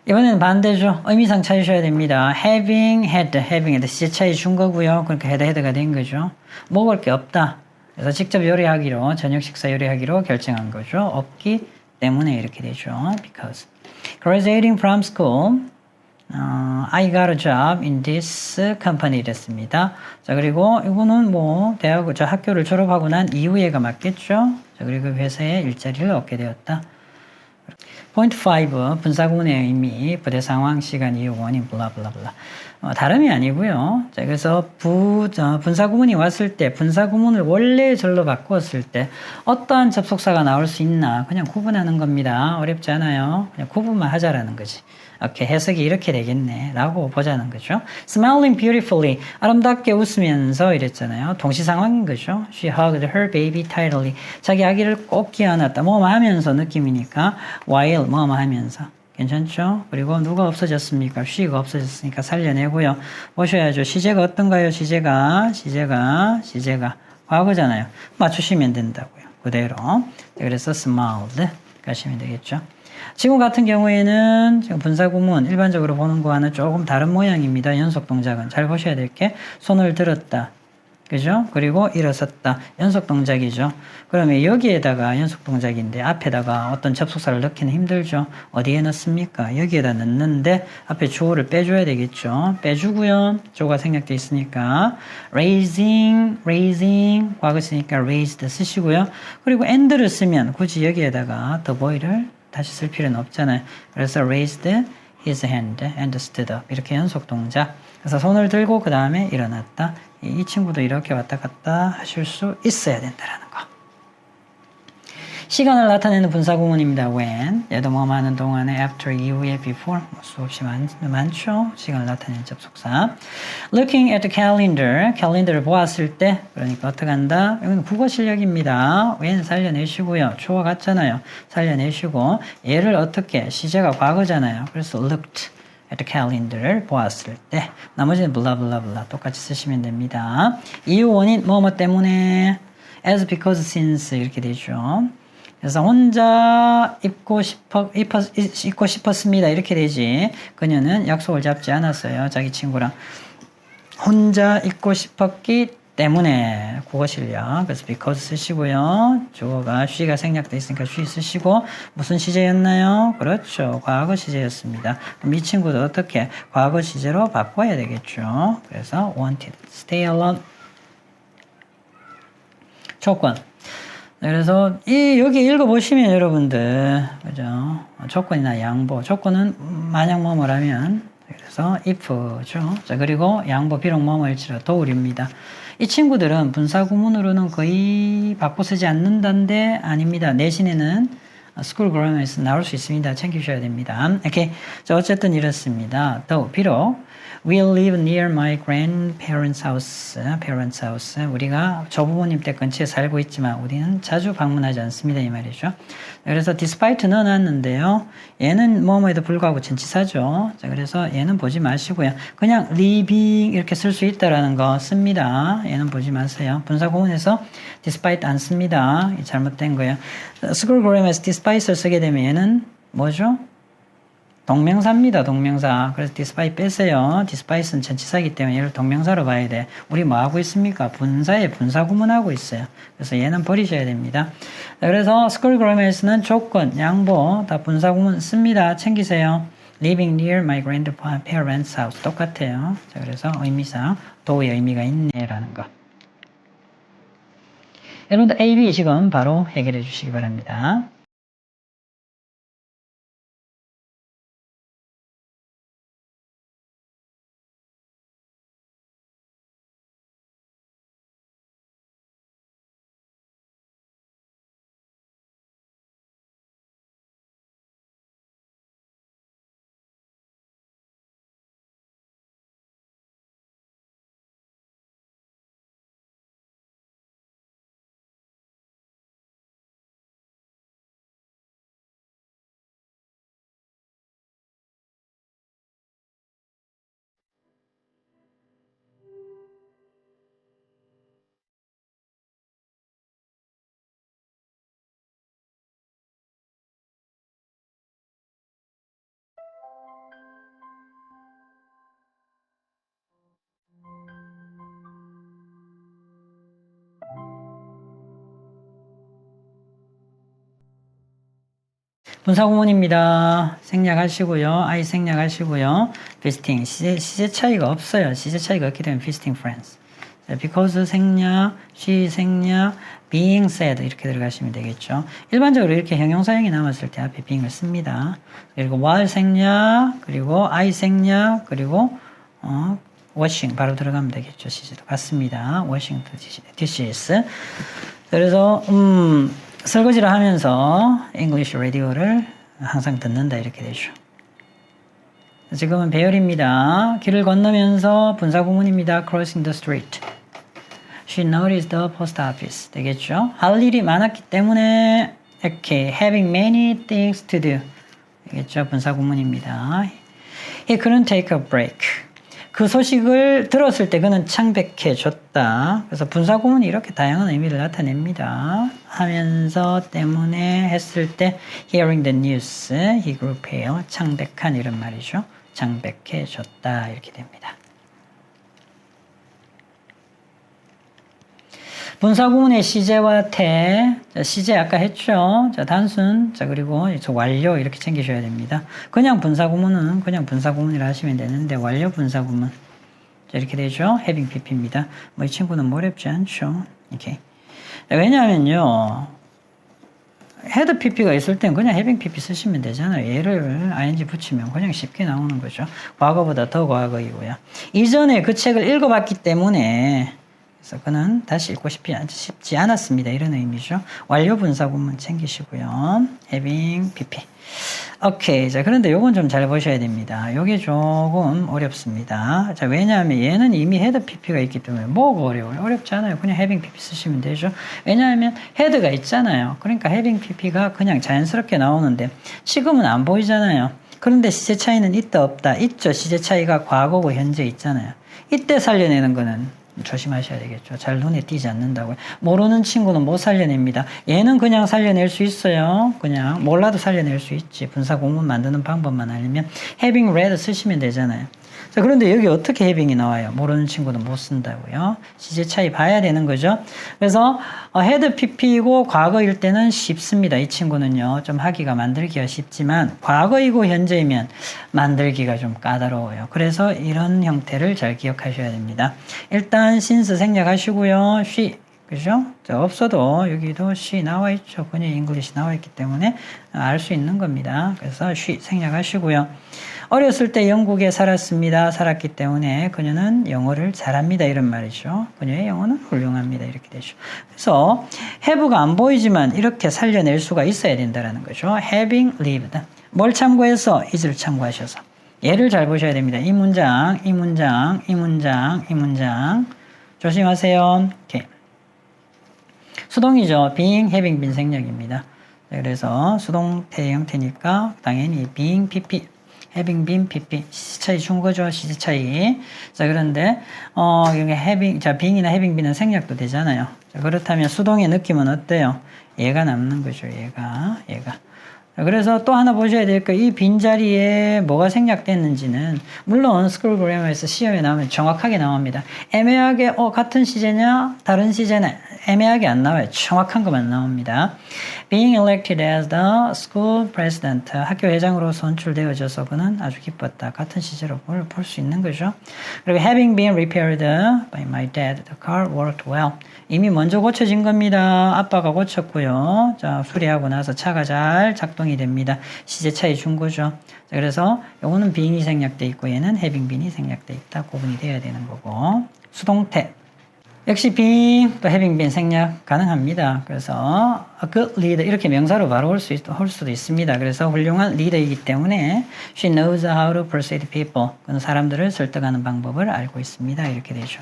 이번에는 반대죠. 의미상 찾으셔야 됩니다. having had 시제 차이 준 거고요. 그러니까 head가 된 거죠. 먹을 게 없다. 그래서 직접 요리하기로 저녁 식사 요리하기로 결정한 거죠. 없기 때문에 이렇게 되죠. because graduating from school I got a job in this company 됐습니다. 자, 그리고 이거는 뭐 저 학교를 졸업하고 난 이후에가 맞겠죠. 자, 그리고 회사에 일자리를 얻게 되었다. 포인트 5 분사구문의 의미 부대 상황 시간 이유 원인 블라블라블라 다름이 아니고요. 자, 그래서 분사구문이 왔을 때 분사구문을 원래 절로 바꾸었을 때 어떠한 접속사가 나올 수 있나 그냥 구분하는 겁니다. 어렵지 않아요. 그냥 구분만 하자라는 거지. 오케이, 해석이 이렇게 되겠네 라고 보자는 거죠. Smiling beautifully 아름답게 웃으면서 이랬잖아요. 동시 상황인 거죠. She hugged her baby tightly 자기 아기를 꼭 끼안았다. 뭐뭐 하면서 느낌이니까 while 뭐뭐 하면서 괜찮죠? 그리고 누가 없어졌습니까? she가 없어졌으니까 살려내고요. 보셔야죠. 시제가 어떤가요? 시제가 과거잖아요. 맞추시면 된다고요. 그대로. 그래서 smiled 가시면 되겠죠. 지금 같은 경우에는 지금 분사구문 일반적으로 보는 거와는 조금 다른 모양입니다. 연속 동작은 잘 보셔야 될 게 손을 들었다. 그죠? 그리고 일어섰다. 연속 동작이죠. 그러면 여기에다가 연속 동작인데 앞에다가 어떤 접속사를 넣기는 힘들죠. 어디에 넣습니까? 여기에다 넣는데 앞에 주어를 빼줘야 되겠죠. 빼주고요. 주어가 생략되어 있으니까 raising 과거 쓰니까 raised 쓰시고요. 그리고 and를 쓰면 굳이 여기에다가 the boy를 다시 쓸 필요는 없잖아요. 그래서 raised his hand and stood up 이렇게 연속 동작. 그래서 손을 들고 그 다음에 일어났다. 이 친구도 이렇게 왔다 갔다 하실 수 있어야 된다라는 거. 시간을 나타내는 분사구문입니다. when 얘도 뭐 하는 동안에 after, 이후에 before 수없이 많죠. 시간을 나타내는 접속사. looking at the calendar 캘린더를 보았을 때 그러니까 어떻게 한다? 이건 국어 실력입니다. when 살려내시고요. 주어 같잖아요. 살려내시고 얘를 어떻게 시제가 과거잖아요. 그래서 looked at the calendar를 보았을 때 나머지는 블라블라블라 똑같이 쓰시면 됩니다. 이유 원인 뭐뭐 때문에 as, because, since 이렇게 되죠. 그래서 혼자 입고 싶었습니다. 이렇게 되지. 그녀는 약속을 잡지 않았어요. 자기 친구랑. 혼자 입고 싶었기 때문에 국어 실력. 그래서 because 쓰시고요. 주어가 she가 생략되어 있으니까 she 쓰시고 무슨 시제였나요? 그렇죠. 과거 시제였습니다. 그럼 이 친구도 어떻게 과거 시제로 바꿔야 되겠죠. 그래서 wanted, stay alone. 조건. 그래서 여기 읽어보시면 여러분들 그죠? 조건이나 양보. 조건은 만약 뭐뭐라면 그래서 if죠. 자, 그리고 양보 비록 뭐뭐일지라도 도울입니다. 이 친구들은 분사구문으로는 거의 바꿔 쓰지 않는다는데 아닙니다. 내신에는 스쿨 그래머에서 나올 수 있습니다. 챙기셔야 됩니다. 이렇게 자, 어쨌든 이렇습니다. 비록 We'll live near my grandparents' house. 우리가 조부모님 댁 근처에 살고 있지만 우리는 자주 방문하지 않습니다. 이 말이죠. 그래서 despite 넣어놨는데요. 얘는 뭐뭐에도 불구하고 전치사죠. 자, 그래서 얘는 보지 마시고요. 그냥 living 이렇게 쓸 수 있다라는 거 씁니다. 얘는 보지 마세요. 분사구문에서 despite 안 씁니다. 잘못된 거예요. School grammar에서 despite를 쓰게 되면 얘는 뭐죠? 동명사입니다. 동명사. 그래서 despite 뺐어요. despite는 전치사이기 때문에 얘를 동명사로 봐야 돼. 우리 뭐 하고 있습니까? 분사에 분사 구문하고 있어요. 그래서 얘는 버리셔야 됩니다. 그래서 school grammar에서는 조건, 양보 다 분사 구문 씁니다. 챙기세요. living near my grandparents' house 똑같아요. 자, 그래서 의미상 도의 의미가 있네라는 거. 여러분들 A, B 지금 바로 해결해 주시기 바랍니다. 분사구문입니다. 생략하시고요. I 생략하시고요. visiting 시제 차이가 없어요. 시제 차이가 없기 때문에 visiting friends. because 생략, she 생략, being said 이렇게 들어가시면 되겠죠. 일반적으로 이렇게 형용사형이 남았을 때 앞에 being을 씁니다. 그리고 while 생략, 그리고 I 생략, 그리고 washing 바로 들어가면 되겠죠. 시제도 같습니다. washing dishes. 그래서 설거지를 하면서 English radio를 항상 듣는다 이렇게 되죠. 지금은 배열입니다. 길을 건너면서 분사구문입니다. crossing the street. She noticed the post office 되겠죠. 할 일이 많았기 때문에 이렇게 having many things to do 되겠죠. 분사구문입니다. He couldn't take a break. 그 소식을 들었을 때 그는 창백해졌다. 그래서 분사구문이 이렇게 다양한 의미를 나타냅니다. 하면서 때문에 했을 때 hearing the news, he grew pale, 창백한 이런 말이죠. 창백해졌다 이렇게 됩니다. 분사구문의 시제와 태, 시제 아까 했죠. 자, 단순, 자, 그리고 완료 이렇게 챙기셔야 됩니다. 그냥 분사구문은 그냥 분사구문이라 하시면 되는데, 완료 분사구문. 자, 이렇게 되죠. having pp입니다. 뭐 이 친구는 뭐 어렵지 않죠. 이렇게. 왜냐하면요, had pp가 있을 땐 그냥 having pp 쓰시면 되잖아요. 얘를 ing 붙이면 그냥 쉽게 나오는 거죠. 과거보다 더 과거이고요. 이전에 그 책을 읽어봤기 때문에 그래서 그는 다시 읽고 싶지 않았습니다. 이런 의미죠. 완료 분사구문 챙기시고요. having pp. 오케이. 자, 그런데 요건 좀 잘 보셔야 됩니다. 요게 조금 어렵습니다. 자, 왜냐하면 얘는 이미 had pp가 있기 때문에 뭐가 어려워요? 어렵지 않아요. 그냥 having pp 쓰시면 되죠. 왜냐하면 had가 있잖아요. 그러니까 having pp가 그냥 자연스럽게 나오는데 지금은 안 보이잖아요. 그런데 시제 차이는 있다 없다. 있죠. 시제 차이가 과거고 현재 있잖아요. 이때 살려내는 거는 조심하셔야 되겠죠. 잘 눈에 띄지 않는다고요. 모르는 친구는 못 살려냅니다. 얘는 그냥 살려낼 수 있어요. 그냥 몰라도 살려낼 수 있지. 분사구문 만드는 방법만 알면 having read 쓰시면 되잖아요. 자, 그런데 여기 어떻게 having이 나와요? 모르는 친구는 못 쓴다고요. 시제 차이 봐야 되는 거죠. 그래서 had pp이고 과거일 때는 쉽습니다. 이 친구는요. 좀 하기가 만들기가 쉽지만 과거이고 현재이면 만들기가 좀 까다로워요. 그래서 이런 형태를 잘 기억하셔야 됩니다. 일단 since 생략하시고요. she 그죠? 없어도 여기도 she 나와 있죠. 그냥 English 나와 있기 때문에 알 수 있는 겁니다. 그래서 she 생략하시고요. 어렸을 때 영국에 살았습니다. 살았기 때문에 그녀는 영어를 잘합니다. 이런 말이죠. 그녀의 영어는 훌륭합니다. 이렇게 되죠. 그래서 have가 안 보이지만 이렇게 살려낼 수가 있어야 된다는 거죠. having lived. 뭘 참고해서? is를 참고하셔서. 얘를 잘 보셔야 됩니다. 이 문장, 이 문장, 이 문장, 이 문장. 조심하세요. 오케이. 수동이죠. being, having been 생략입니다. 그래서 수동태 형태니까 당연히 being, pp. having been, pp. 시제 차이 준 거죠. 시제 차이. 자, 그런데, 여기 having, 자, being이나 having been은 생략도 되잖아요. 자, 그렇다면 수동의 느낌은 어때요? 얘가 남는 거죠. 얘가. 자, 그래서 또 하나 보셔야 될 거, 이 빈자리에 뭐가 생략됐는지는, 물론 스쿨 그래머에서 시험에 나오면 정확하게 나옵니다. 애매하게, 같은 시제냐, 다른 시제냐, 애매하게 안 나와요. 정확한 것만 나옵니다. Being elected as the school president, 학교 회장으로 선출되어져서 그는 아주 기뻤다. 같은 시제로 볼 수 있는 거죠. 그리고 having been repaired by my dad, the car worked well. 이미 먼저 고쳐진 겁니다. 아빠가 고쳤고요. 자, 수리하고 나서 차가 잘 작동이 됩니다. 시제 차이 준 거죠. 자, 그래서 요거는 being이 생략돼 있고 얘는 having been이 생략돼 있다. 구분이 돼야 되는 거고. 수동태. 역시 being 또 having been 생략 가능합니다. 그래서 a good leader 이렇게 명사로 바로 올 수도 있습니다. 그래서 훌륭한 리더이기 때문에 she knows how to persuade people. 그는 사람들을 설득하는 방법을 알고 있습니다. 이렇게 되죠.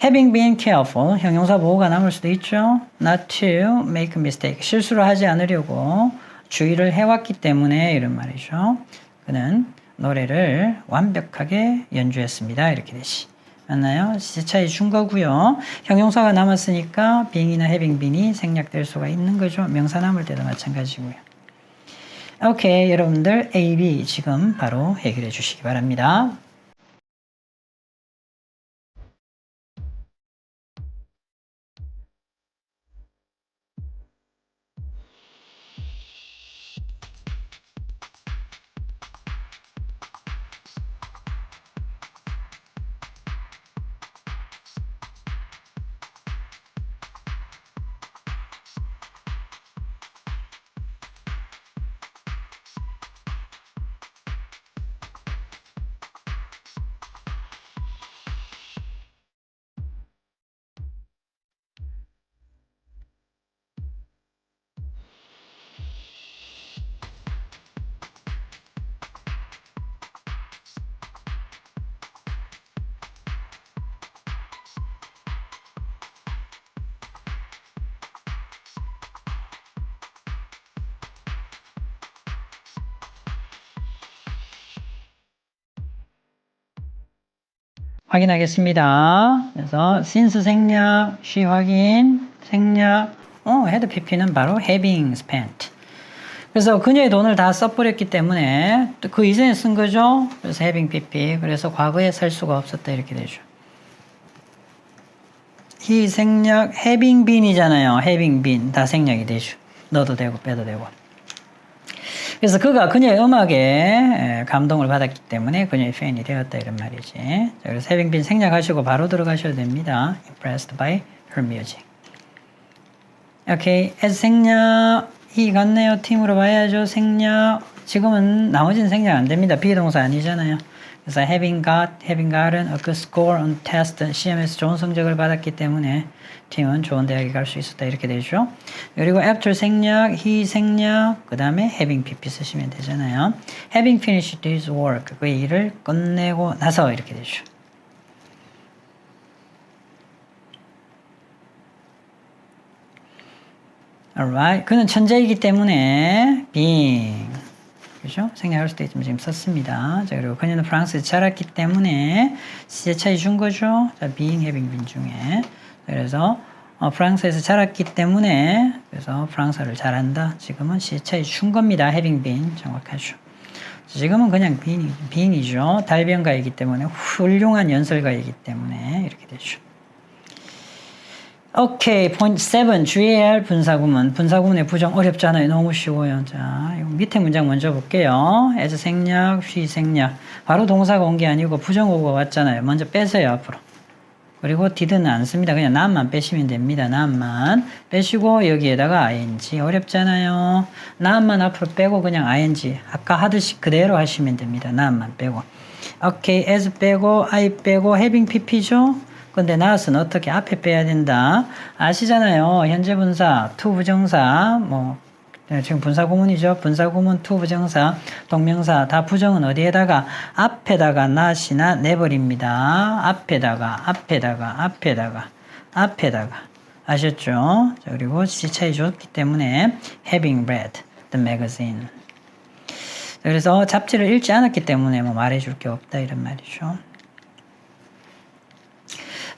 Having been careful, 형용사 보호가 남을 수도 있죠. Not to make a mistake, 실수를 하지 않으려고 주의를 해왔기 때문에 이런 말이죠. 그는 노래를 완벽하게 연주했습니다. 이렇게 되시. 맞나요? 시제 차이 준 거고요. 형용사가 남았으니까 being이나 having been이 생략될 수가 있는 거죠. 명사 남을 때도 마찬가지고요. 오케이, 여러분들 A, B 지금 바로 해결해 주시기 바랍니다. 확인하겠습니다. 그래서 since 생략, she 확인, 생략, had pp는 바로 having spent. 그래서 그녀의 돈을 다 써버렸기 때문에 그 이전에 쓴 거죠. 그래서 having pp. 그래서 과거에 살 수가 없었다 이렇게 되죠. he 생략, having been이잖아요. having been 다 생략이 되죠. 넣어도 되고 빼도 되고. 그래서 그가 그녀의 음악에 감동을 받았기 때문에 그녀의 팬이 되었다 이런 말이지. 자, 그래서 having been 생략하시고 바로 들어가셔도 됩니다. Impressed by her music. 오케이, as 생략 he 같네요. 팀으로 봐야죠. 생략. 지금은 나머지는 생략 안 됩니다. 비동사 아니잖아요. 그래서 having gotten a good score on test, 시험에서 좋은 성적을 받았기 때문에 팀은 좋은 대학에 갈 수 있었다 이렇게 되죠. 그리고 after 생략, he 생략, 그 다음에 having pp 쓰시면 되잖아요. having finished his work, 그의 일을 끝내고 나서 이렇게 되죠. alright, 그는 천재이기 때문에 being, 그죠? 생략할 수도 있지만 지금 썼습니다. 자, 그리고 그녀는 프랑스에서 자랐기 때문에 시제 차이 준 거죠. 자, being, having been 중에. 그래서 프랑스에서 자랐기 때문에 그래서 프랑스어를 잘한다. 지금은 시제 차이 준 겁니다. having been 정확하죠. 지금은 그냥 being이죠. 달변가이기 때문에 훌륭한 연설가이기 때문에 이렇게 되죠. 오케이, 포인트 7. 주의해야 할 분사구문. 분사구문의 부정 어렵잖아요. 너무 쉬워요. 자, 밑에 문장 먼저 볼게요. as 생략, she 생략. 바로 동사가 온 게 아니고 부정어구가 왔잖아요. 먼저 빼세요, 앞으로. 그리고 did는 안 씁니다. 그냥 not만 빼시면 됩니다. not만 빼시고 여기에다가 ing. 어렵잖아요. not만 앞으로 빼고 그냥 ing. 아까 하듯이 그대로 하시면 됩니다. not만 빼고. 오케이, as 빼고 I 빼고 having pp죠. 근데 not은 어떻게 앞에 빼야 된다. 아시잖아요. 현재 분사, to 부정사, 지금 분사 구문이죠. 분사 구문, to 부정사, 동명사 다 부정은 어디에다가 앞에다가 not이나 내버립니다. 앞에다가 아셨죠? 자, 그리고 시 차이 줬기 때문에 having read the magazine. 그래서 잡지를 읽지 않았기 때문에 말해줄 게 없다 이런 말이죠.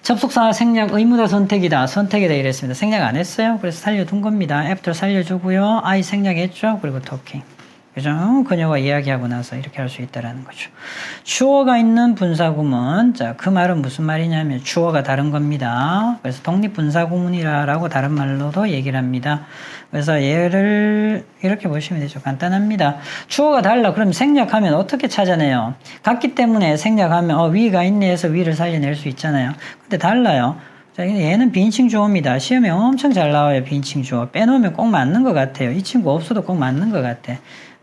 접속사 생략 의무다 선택이다. 선택이다 이랬습니다. 생략 안 했어요. 그래서 살려둔 겁니다. after 살려주고요. I 생략했죠. 그리고 talking. 그죠? 그녀가 이야기하고 나서 이렇게 할 수 있다라는 거죠. 주어가 있는 분사구문. 자, 그 말은 무슨 말이냐면 주어가 다른 겁니다. 그래서 독립분사구문이라고 다른 말로도 얘기를 합니다. 그래서 얘를 이렇게 보시면 되죠. 간단합니다. 주어가 달라. 그럼 생략하면 어떻게 찾아내요? 같기 때문에 생략하면 위가 있네 해서 위를 살려낼 수 있잖아요. 근데 달라요. 자, 얘는 비인칭 주어입니다. 시험에 엄청 잘 나와요. 비인칭 주어. 빼놓으면 꼭 맞는 것 같아요. 이 친구 없어도 꼭 맞는 것 같아.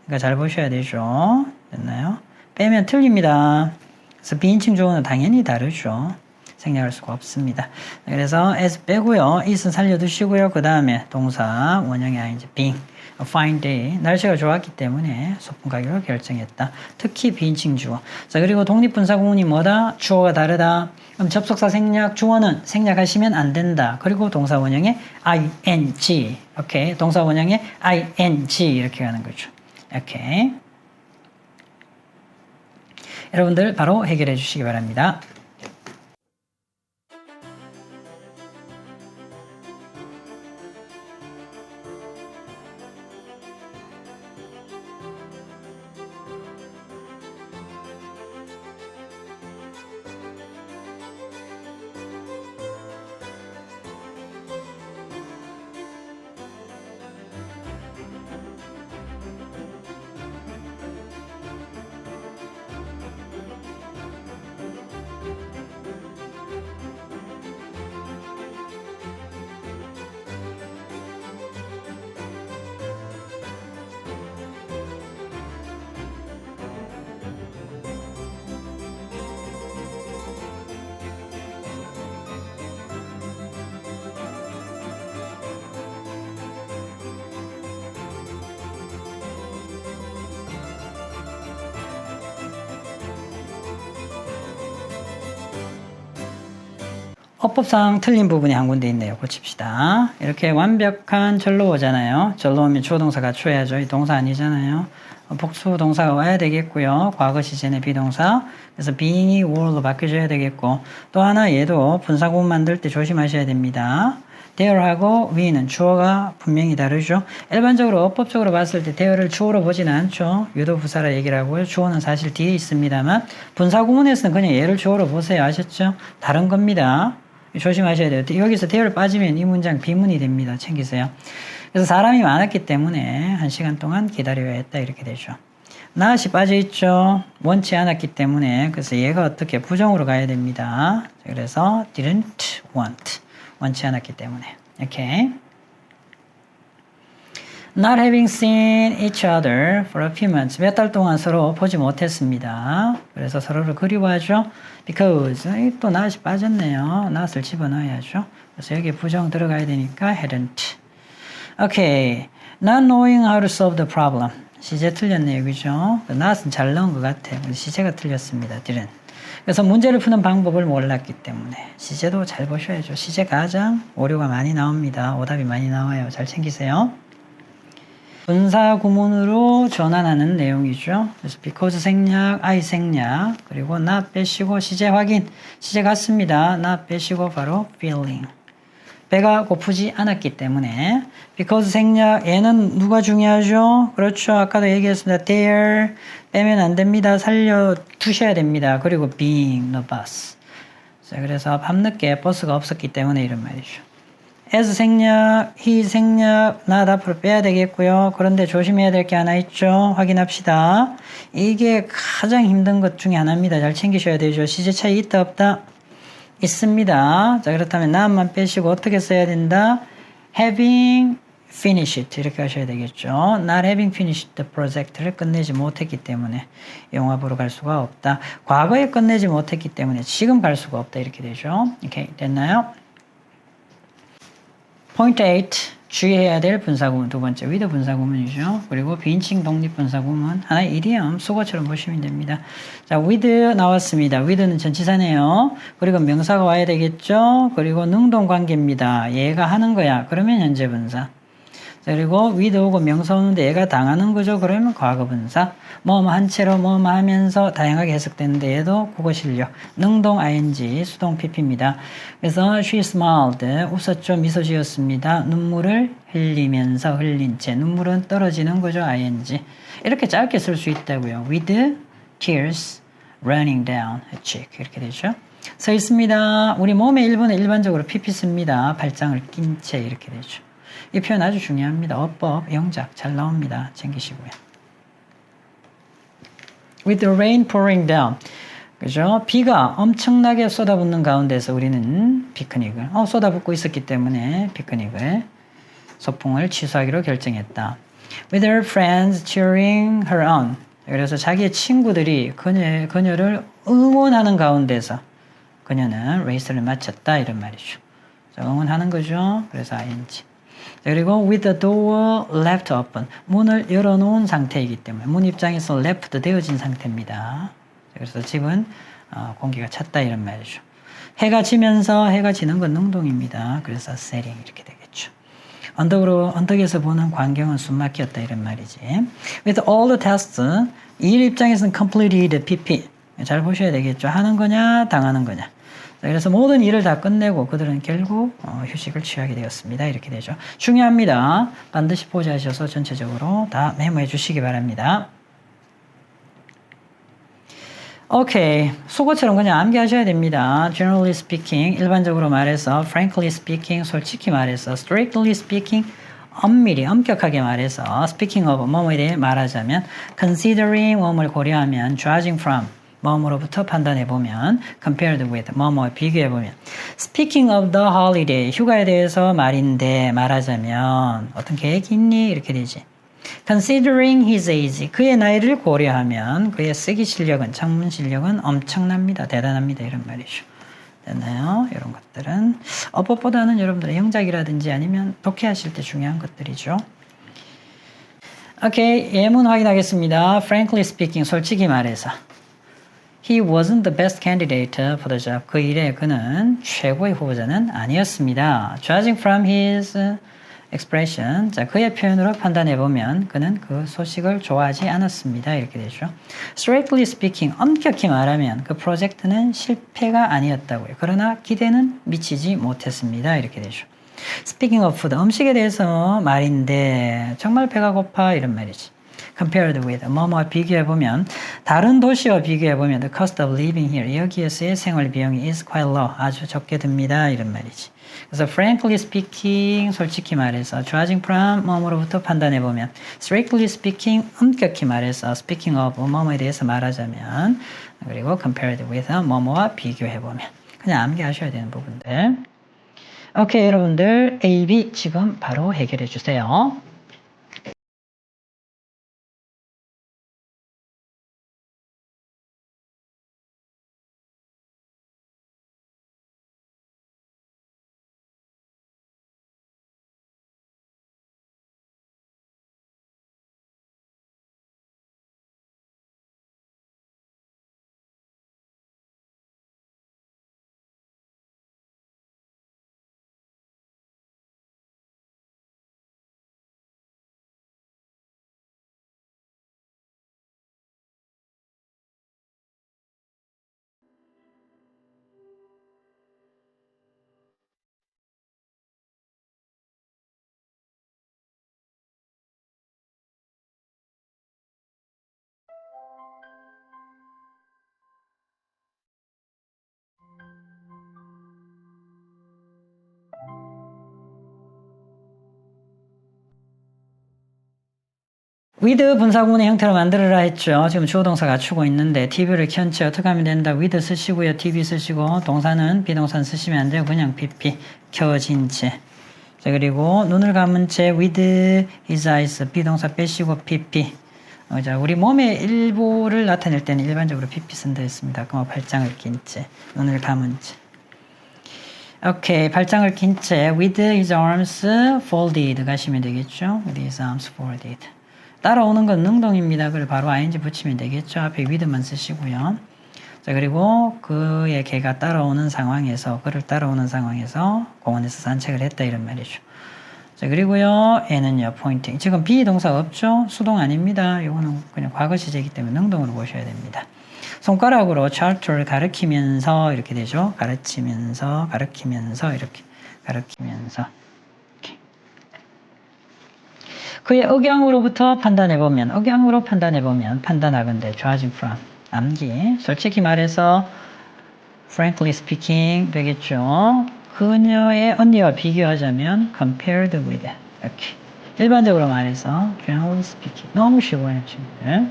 그러니까 잘 보셔야 되죠. 됐나요? 빼면 틀립니다. 그래서 비인칭 주어는 당연히 다르죠. 생략할 수가 없습니다. 그래서 as 빼고요. is는 살려두시고요. 그 다음에 동사 원형의 ing being a fine day. 날씨가 좋았기 때문에 소풍 가기로 결정했다. 특히 비인칭 주어. 자, 그리고 독립분사구문이 뭐다? 주어가 다르다. 그럼 접속사 생략, 주어는 생략하시면 안 된다. 그리고 동사 원형의 ing. 오케이. 동사 원형의 ing 이렇게 가는 거죠. 오케이. 여러분들 바로 해결해 주시기 바랍니다. 어법상 틀린 부분이 한 군데 있네요. 고칩시다. 이렇게 완벽한 절로 오잖아요. 절로 오면 주어 동사 갖춰야죠. 이 동사 아니잖아요. 복수 동사가 와야 되겠고요. 과거 시제의 비동사. 그래서 being이 were로 바뀌어줘야 되겠고 또 하나 얘도 분사구문 만들 때 조심하셔야 됩니다. there하고 we는 주어가 분명히 다르죠. 일반적으로 어법적으로 봤을 때 there를 주어로 보지는 않죠. 유도부사라 얘기를 하고요. 주어는 사실 뒤에 있습니다만 분사구문에서는 그냥 얘를 주어로 보세요. 아셨죠? 다른 겁니다. 조심하셔야 돼요. 여기서 there를 빠지면 이 문장 비문이 됩니다. 챙기세요. 그래서 사람이 많았기 때문에 1시간 동안 기다려야 했다 이렇게 되죠. not이 빠져있죠. 원치 않았기 때문에 그래서 얘가 어떻게 부정으로 가야 됩니다. 그래서 didn't want 원치 않았기 때문에 이렇게 Not having seen each other for a few months. 몇 달 동안 서로 보지 못했습니다. 그래서 서로를 그리워하죠. Because 또 not이 빠졌네요. not을 집어넣어야죠. 그래서 여기 부정 들어가야 되니까 hadn't. Okay. Not knowing how to solve the problem. 시제 틀렸네요. 그죠? not은 잘 넣은 것 같아요. 시제가 틀렸습니다. didn't. 그래서 문제를 푸는 방법을 몰랐기 때문에 시제도 잘 보셔야죠. 시제 가장 오류가 많이 나옵니다. 오답이 많이 나와요. 잘 챙기세요. 분사 구문으로 전환하는 내용이죠. 그래서 because 생략, I 생략, 그리고 not 빼시고 시제 확인. 시제 같습니다. not 빼시고 바로 feeling. 배가 고프지 않았기 때문에 because 생략, 얘는 누가 중요하죠? 그렇죠. 아까도 얘기했습니다. there 빼면 안 됩니다. 살려 두셔야 됩니다. 그리고 being the bus. 자, 그래서 밤늦게 버스가 없었기 때문에 이런 말이죠. as 생략, he 생략, not 앞으로 빼야 되겠고요. 그런데 조심해야 될 게 하나 있죠. 확인합시다. 이게 가장 힘든 것 중에 하나입니다. 잘 챙기셔야 되죠. 시제 차이 있다 없다? 있습니다. 자, 그렇다면 not만 빼시고 어떻게 써야 된다? having finished 이렇게 하셔야 되겠죠. not having finished the project를 끝내지 못했기 때문에 영업으로 갈 수가 없다. 과거에 끝내지 못했기 때문에 지금 갈 수가 없다. 이렇게 되죠. 오케이, 됐나요? 포인트 8 주의해야 될 분사구문 두 번째 with 분사구문이죠. 그리고 비인칭 독립 분사구문 하나의 이디엄 수거처럼 보시면 됩니다. 자, with 나왔습니다. with는 전치사네요. 그리고 명사가 와야 되겠죠. 그리고 능동 관계입니다. 얘가 하는 거야. 그러면 현재 분사. 자, 그리고 with 오고 명사 오는데 얘가 당하는 거죠. 그러면 과거분사. 뭐뭐 한 채로 뭐뭐 하면서 다양하게 해석되는데 얘도 국어 실력. 능동 ing, 수동 pp입니다. 그래서 she smiled. 웃었죠. 미소 지었습니다. 눈물을 흘리면서 흘린 채. 눈물은 떨어지는 거죠. ing. 이렇게 짧게 쓸 수 있다고요. with tears running down her cheek. 이렇게 되죠. 서 있습니다. 우리 몸의 일부는 일반적으로 pp 씁니다. 발장을 낀 채 이렇게 되죠. 이 표현 아주 중요합니다. 어법, 영작 잘 나옵니다. 챙기시고요. With the rain pouring down. 그죠? 비가 엄청나게 쏟아붓는 가운데서 우리는 피크닉을, 쏟아붓고 있었기 때문에 피크닉을, 소풍을 취소하기로 결정했다. With her friends cheering her on. 그래서 자기의 친구들이 그녀를 응원하는 가운데서 그녀는 레이스를 마쳤다. 이런 말이죠. 응원하는 거죠. 그래서 ing. 그리고 with the door left open. 문을 열어놓은 상태이기 때문에 문 입장에서 left 되어진 상태입니다. 그래서 집은 공기가 찼다 이런 말이죠. 해가 지면서 해가 지는 건 능동입니다. 그래서 setting 이렇게 되겠죠. 언덕에서 보는 광경은 숨막혔다 이런 말이지. With all the tests 일 입장에서는 completed pp. 잘 보셔야 되겠죠. 하는 거냐 당하는 거냐. 그래서 모든 일을 다 끝내고 그들은 결국 휴식을 취하게 되었습니다. 이렇게 되죠. 중요합니다. 반드시 보좌하셔서 전체적으로 다 메모해 주시기 바랍니다. 오케이. 수고처럼 그냥 암기하셔야 됩니다. Generally speaking, 일반적으로 말해서, frankly speaking, 솔직히 말해서, strictly speaking, 엄밀히, 엄격하게 말해서, speaking of, 뭐뭐에 대해 말하자면, considering, 뭐뭐를 고려하면, judging from, 뭐뭐로부터 판단해보면, compared with, 뭐뭐 비교해보면, speaking of the holiday, 휴가에 대해서 말인데, 말하자면, 어떤 계획이 있니? 이렇게 되지. Considering his age, 그의 나이를 고려하면 그의 쓰기 실력은, 창문 실력은 엄청납니다. 대단합니다. 이런 말이죠. 됐나요? 이런 것들은 어법보다는 여러분들의 영작이라든지 아니면 독해하실 때 중요한 것들이죠. 오케이, 예문 확인하겠습니다. Frankly speaking, 솔직히 말해서 He wasn't the best candidate for the job. 그 일에 그는 최고의 후보자는 아니었습니다. Judging from his expression, 자, 그의 표현으로 판단해보면 그는 그 소식을 좋아하지 않았습니다. 이렇게 되죠. Strictly speaking, 엄격히 말하면 그 프로젝트는 실패가 아니었다고요. 그러나 기대는 미치지 못했습니다. 이렇게 되죠. Speaking of food, 음식에 대해서 말인데 정말 배가 고파 이런 말이지. Compared with, 뭐뭐와 비교해보면 다른 도시와 비교해보면 the cost of living here, 여기에서의 생활 비용이 is quite low, 아주 적게 듭니다. 이런 말이지. 그래서 frankly speaking, 솔직히 말해서 judging from, 뭐뭐로부터 판단해보면 strictly speaking, 엄격히 말해서 speaking of, 뭐뭐에 대해서 말하자면 그리고 compared with, 뭐뭐와 비교해보면 그냥 암기하셔야 되는 부분들. 오케이, 여러분들 A, B 지금 바로 해결해 주세요. with 분사구문의 형태로 만들어라 했죠. 지금 주어 동사 갖추고 있는데 TV를 켠 채 어떻게 하면 된다. with 쓰시고요. TV 쓰시고 동사는 비동사는 쓰시면 안 돼요. 그냥 PP 켜진 채. 자, 그리고 눈을 감은 채 with his eyes 비동사 빼시고 PP. 자, 우리 몸의 일부를 나타낼 때는 일반적으로 PP 쓴다 했습니다. 그럼 발장을 낀 채, 눈을 감은 채. 오케이, 발장을 낀 채 with his arms folded 가시면 되겠죠. with his arms folded. 따라오는 건 능동입니다. 그걸 바로 ing 붙이면 되겠죠. 앞에 with만 쓰시고요. 자, 그리고 그의 개가 따라오는 상황에서, 그를 따라오는 상황에서 공원에서 산책을 했다 이런 말이죠. 자, 자, 그리고요, N은요, pointing. 지금 비동사 없죠? 수동 아닙니다. 이거는 그냥 과거 시제이기 때문에 능동으로 보셔야 됩니다. 손가락으로 chart를 가리키면서 이렇게 되죠. 가르치면서 이렇게 가르치면서. 이렇게. 그의 억양으로부터 억양으로 판단해보면 판단하건대 judging from 암기. 솔직히 말해서 frankly speaking 되겠죠. 그녀의 언니와 비교하자면 compared with 이렇게. 일반적으로 말해서 generally speaking 너무 쉬워요, 친구들.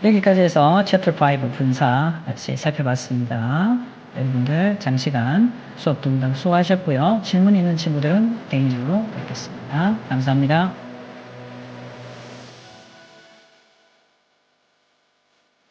여기까지 해서 챕터 5 분사 같이 살펴봤습니다. 여러분들 장시간 수업 동당 수고하셨고요. 질문 있는 친구들은 개인적으로 뵙겠습니다. 감사합니다.